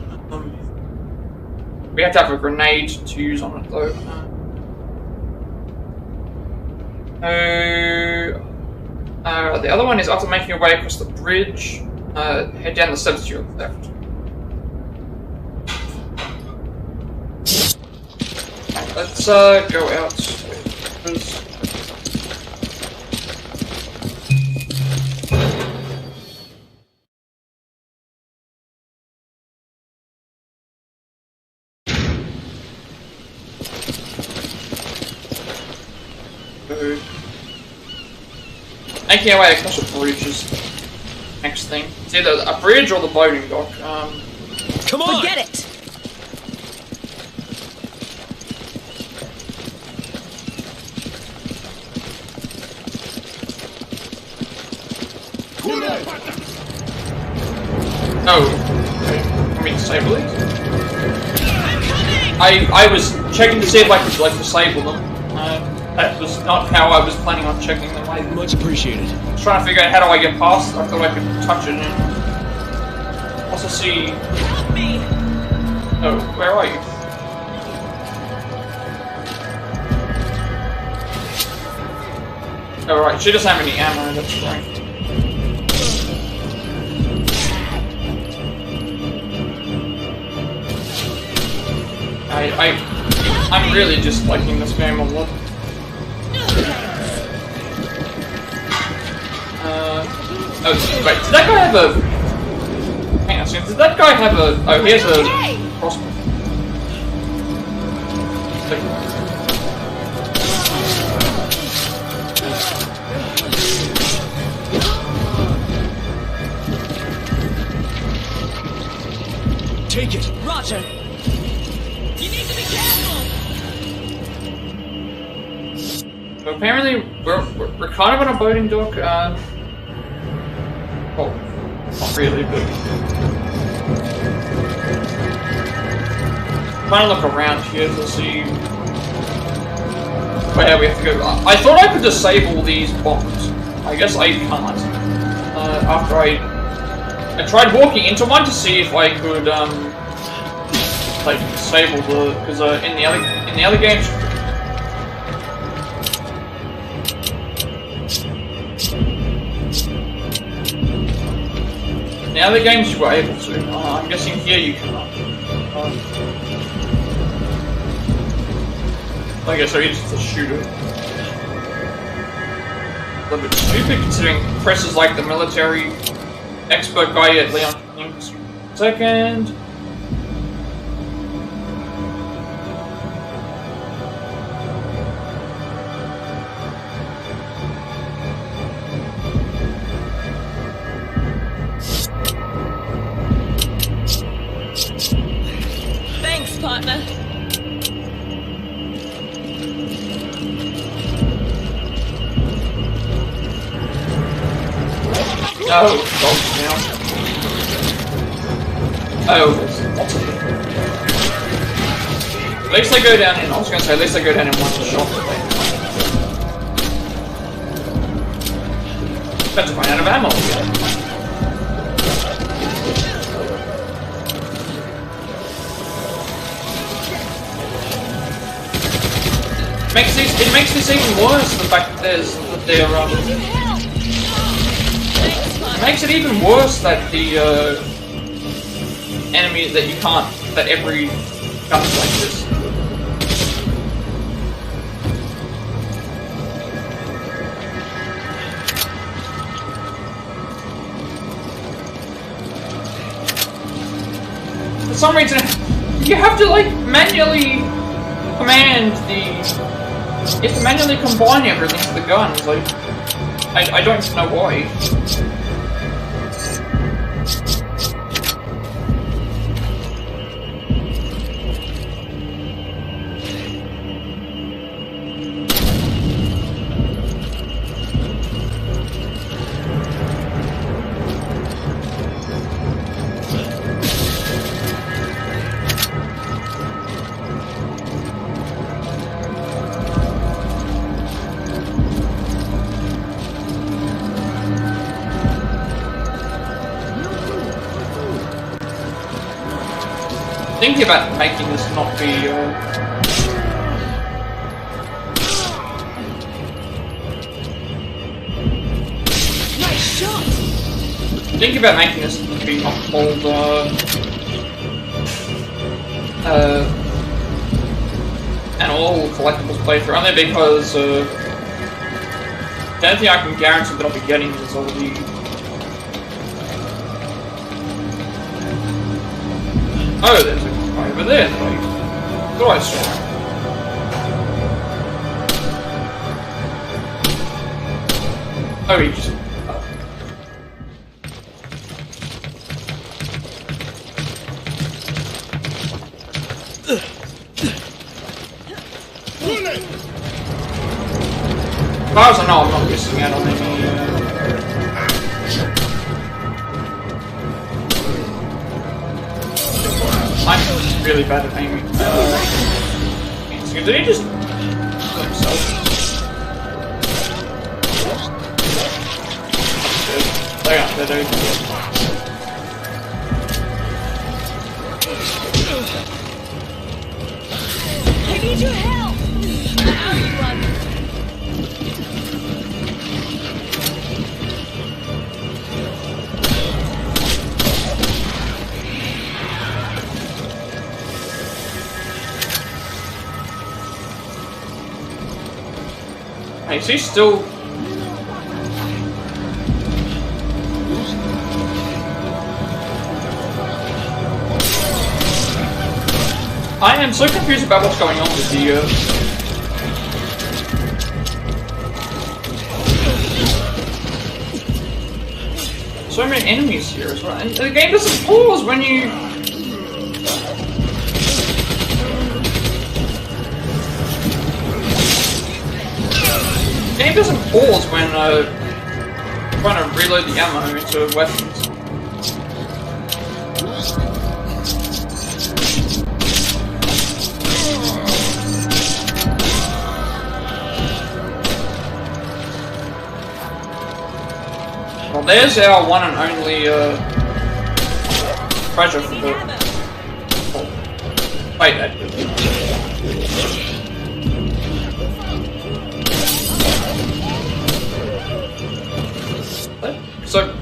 We have to have a grenade to use on it, though. The other one is after making your way across the bridge, head down the steps to your left. Let's go out. Making our way across a bridge is next thing. It's either a bridge or the boating dock. Come on! Forget it! Oh. Can we disable it? I was checking to see if I could, like, disable them. That was not how I was planning on checking them. Much appreciated. I was trying to figure out how do I get past. I thought I could touch it and also see. Help me! Oh, where are you? Oh right, she doesn't have any ammo. That's right. I'm really just liking this game a lot. Oh, wait, did that guy have a... Hang on a second, did that guy have a... Oh, he has a crossbow. Take it! Roger! You need to be careful! So apparently, we're kind of on a boating dock, well, not really, but... I'm trying to look around here to see where we have to go. I thought I could disable these bombs. I guess I can't. After I tried walking into one to see if I could, like, disable the... Because, in the other games... In the other games you were able to. I'm guessing here you cannot. I guess I used to shoot it. A little bit stupid considering Chris is like the military expert guy at Leon. Second. Thanks, partner. Oh, dogs now. Oh, there's lots of them. At least they go down in, I was gonna say, at least they go down in one shot. About to run out of ammo again. It makes this even worse, the fact that they're it makes it even worse that the enemy that you can't, that every gun's like this. For some reason, you have to like manually command the. You have to manually combine everything to the guns. Like, I don't know why. Thinking about making this not be Nice shot. Thinking about making this be not called an all collectibles playthrough, only because the only thing I can guarantee that I'll be getting is all the oh, there's a guy over there that I thought I saw. Oh, he just... As far as I know, I'm not missing out on any... I'm really bad at aiming. Did he just kill himself? They got that dude. I need your help. Hey, is he still... I am so confused about what's going on with the, so many enemies here as well. And the game doesn't pause when you... The game doesn't pause when trying to reload the ammo into weapons. Well, there's our one and only treasure for the... Oh. Wait, that... So,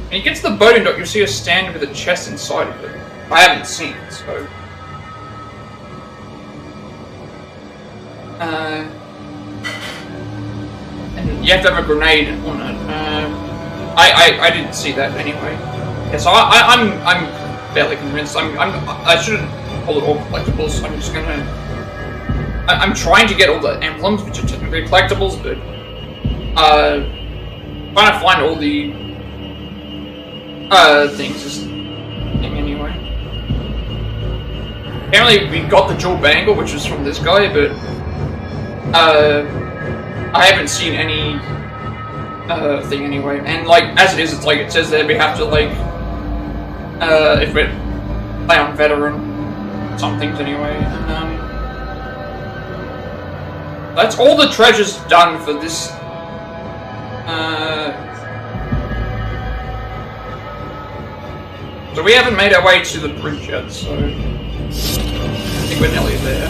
when he gets the boating dock, you'll see a stand with a chest inside of it. I haven't seen it, so... And you have to have a grenade on it. I didn't see that anyway. Yeah, so I'm fairly convinced. I shouldn't call it all collectibles. I'm just gonna... I'm trying to get all the emblems, which are technically collectibles, but... trying to find all the things is thing anyway. Apparently we got the jewel bangle, which was from this guy, but I haven't seen any thing anyway. And like as it is, it's like it says there we have to like if we play on veteran, some things anyway. And, that's all the treasures done for this. So we haven't made our way to the bridge yet, so I think we're nearly there.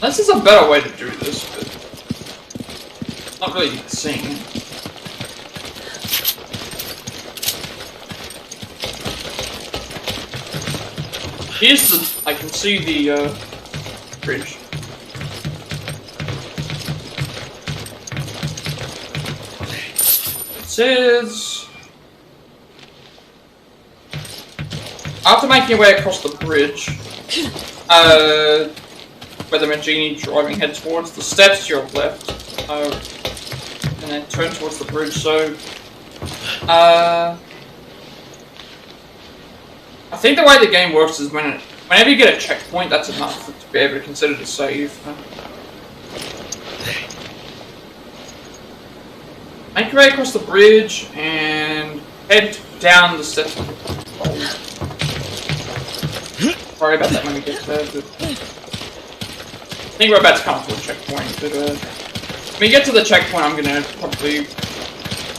This is a better way to do this, but not really seeing it. Here's the. I can see the bridge. It says after making your way across the bridge, where the Magini driving head towards the steps to your left, and then turn towards the bridge. So, I think the way the game works is whenever you get a checkpoint, that's enough to be able to consider it a save. Make your way across the bridge and head down the steps. Sorry about that when we get there. But I think we're about to come to a checkpoint, but when we get to the checkpoint, I'm gonna probably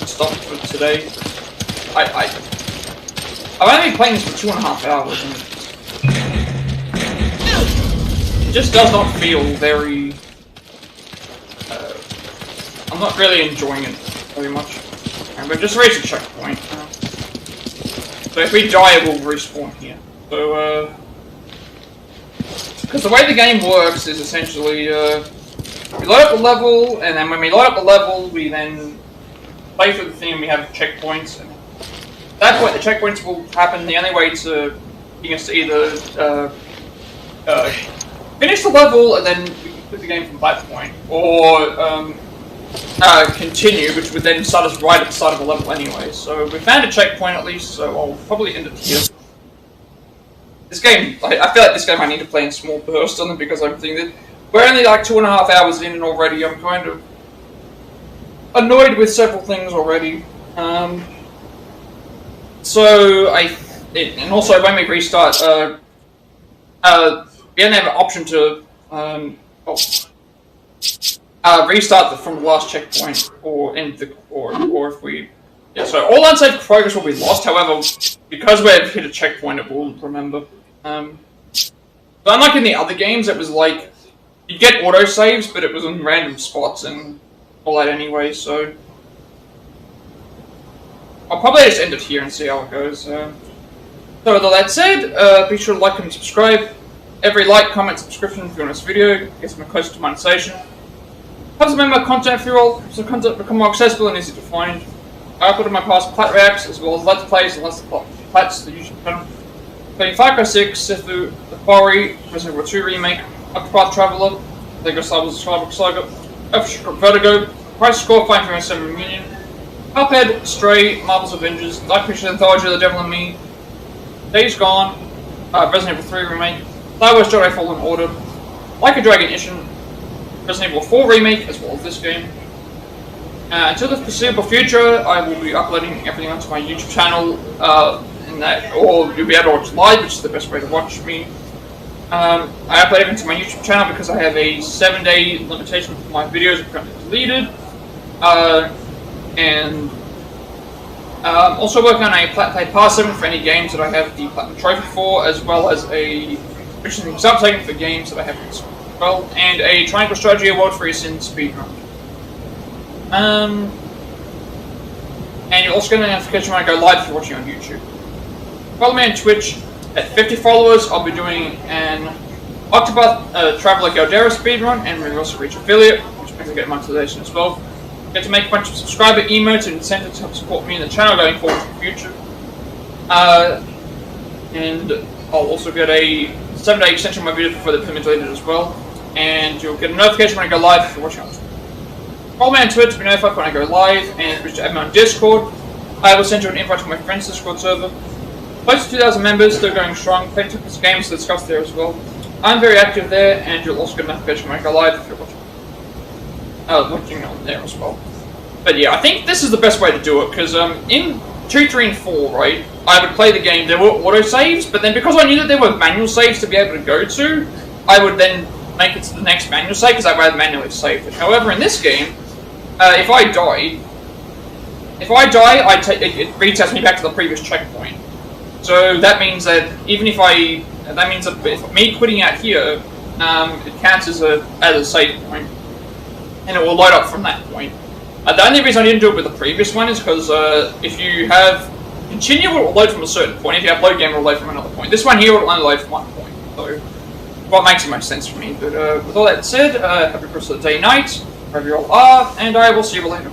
stop for today. I've only been playing this for 2.5 hours, and it just does not feel very. I'm not really enjoying it very much. And we've just reached a checkpoint. So if we die, we'll respawn here. So because the way the game works is essentially, we load up the level, and then when we load up the level, we then play through the thing and we have checkpoints. And at that point, the checkpoints will happen. The only way to, you can either finish the level and then we can quit the game from that point, or continue, which would then start us right at the start of the level anyway. So we found a checkpoint at least, so I'll probably end it here. This game, I feel like this game I need to play in small bursts on it, because I'm thinking that we're only like 2.5 hours in and already I'm kind of annoyed with several things already. So and also when we restart, we only have an option to restart from the last checkpoint, or end the or if we. Yeah, so all unsaved progress will be lost. However, because we've hit a checkpoint, it will remember. But unlike in the other games, it was like you get auto saves, but it was in random spots and all that anyway. So I'll probably just end it here and see how it goes. So with all that said, be sure to like and subscribe. Every like, comment, subscription if you want this video gets me closer to monetization. Helps me make content for you all, so content become more accessible and easy to find. I uploaded my past Plat reacts, as well as Let's Plays and Let's Plats to the YouTube channel. Playing Far Cry 6, Sifu, The Quarry, Resident Evil 2 Remake, Uppercut Traveler, Lego Star Wars Skywalker Saga, F-Stroke Vertigo, Price Score, Final Fantasy VII Reunion, Cuphead, Stray, Marvel's Avengers, Dark Pictures Anthology, The Devil and Me, Days Gone, Resident Evil 3 Remake, Star Wars Jedi Fallen Order, Like a Dragon Ishin, Resident Evil 4 Remake, as well as this game. Until the foreseeable future, I will be uploading everything onto my YouTube channel, or you'll be able to watch live, which is the best way to watch me. I upload everything to my YouTube channel because I have a 7-day limitation for my videos currently deleted. And also working on a Plat Pass 7 for any games that I have the Platinum Trophy for, as well as a sub-taken for games that I have as well, and a Triangle Strategy Award for recent speedrun. And you're also getting a notification when I go live if you're watching on YouTube. Follow me on Twitch. At 50 followers, I'll be doing an Octopath Traveler Galdera speedrun, and we also reach affiliate, which means I get monetization as well. Get to make a bunch of subscriber emotes and incentives to help support me in the channel going forward in the future. and I'll also get a 7-day extension of my video for the permit deleted as well, and you'll get a notification when I go live if you're watching on follow me on Twitter to be notified when I go live, and wish to add me on Discord. I will send you an invite to my friend's Discord server. Close to 2,000 members, still going strong, plenty of games to discuss there as well. I'm very active there, and you'll also get a notification when I go live if you're watching on there as well. But yeah, I think this is the best way to do it, because in 2, 3, and 4, right, I would play the game, there were autosaves, but then because I knew that there were manual saves to be able to go to, I would then make it to the next manual save, because I would have manually saved it. However, in this game, if I die, it resets me back to the previous checkpoint. So that means that even if if me quitting out here, it counts as a save point, and it will load up from that point. The only reason I didn't do it with the previous one is because if you have continue, it will load from a certain point. If you have load game, it will load from another point. This one here will only load from one point. So, what makes the most sense for me. But with all that said, have a good rest of the day, night, wherever you all are, and I will see you later.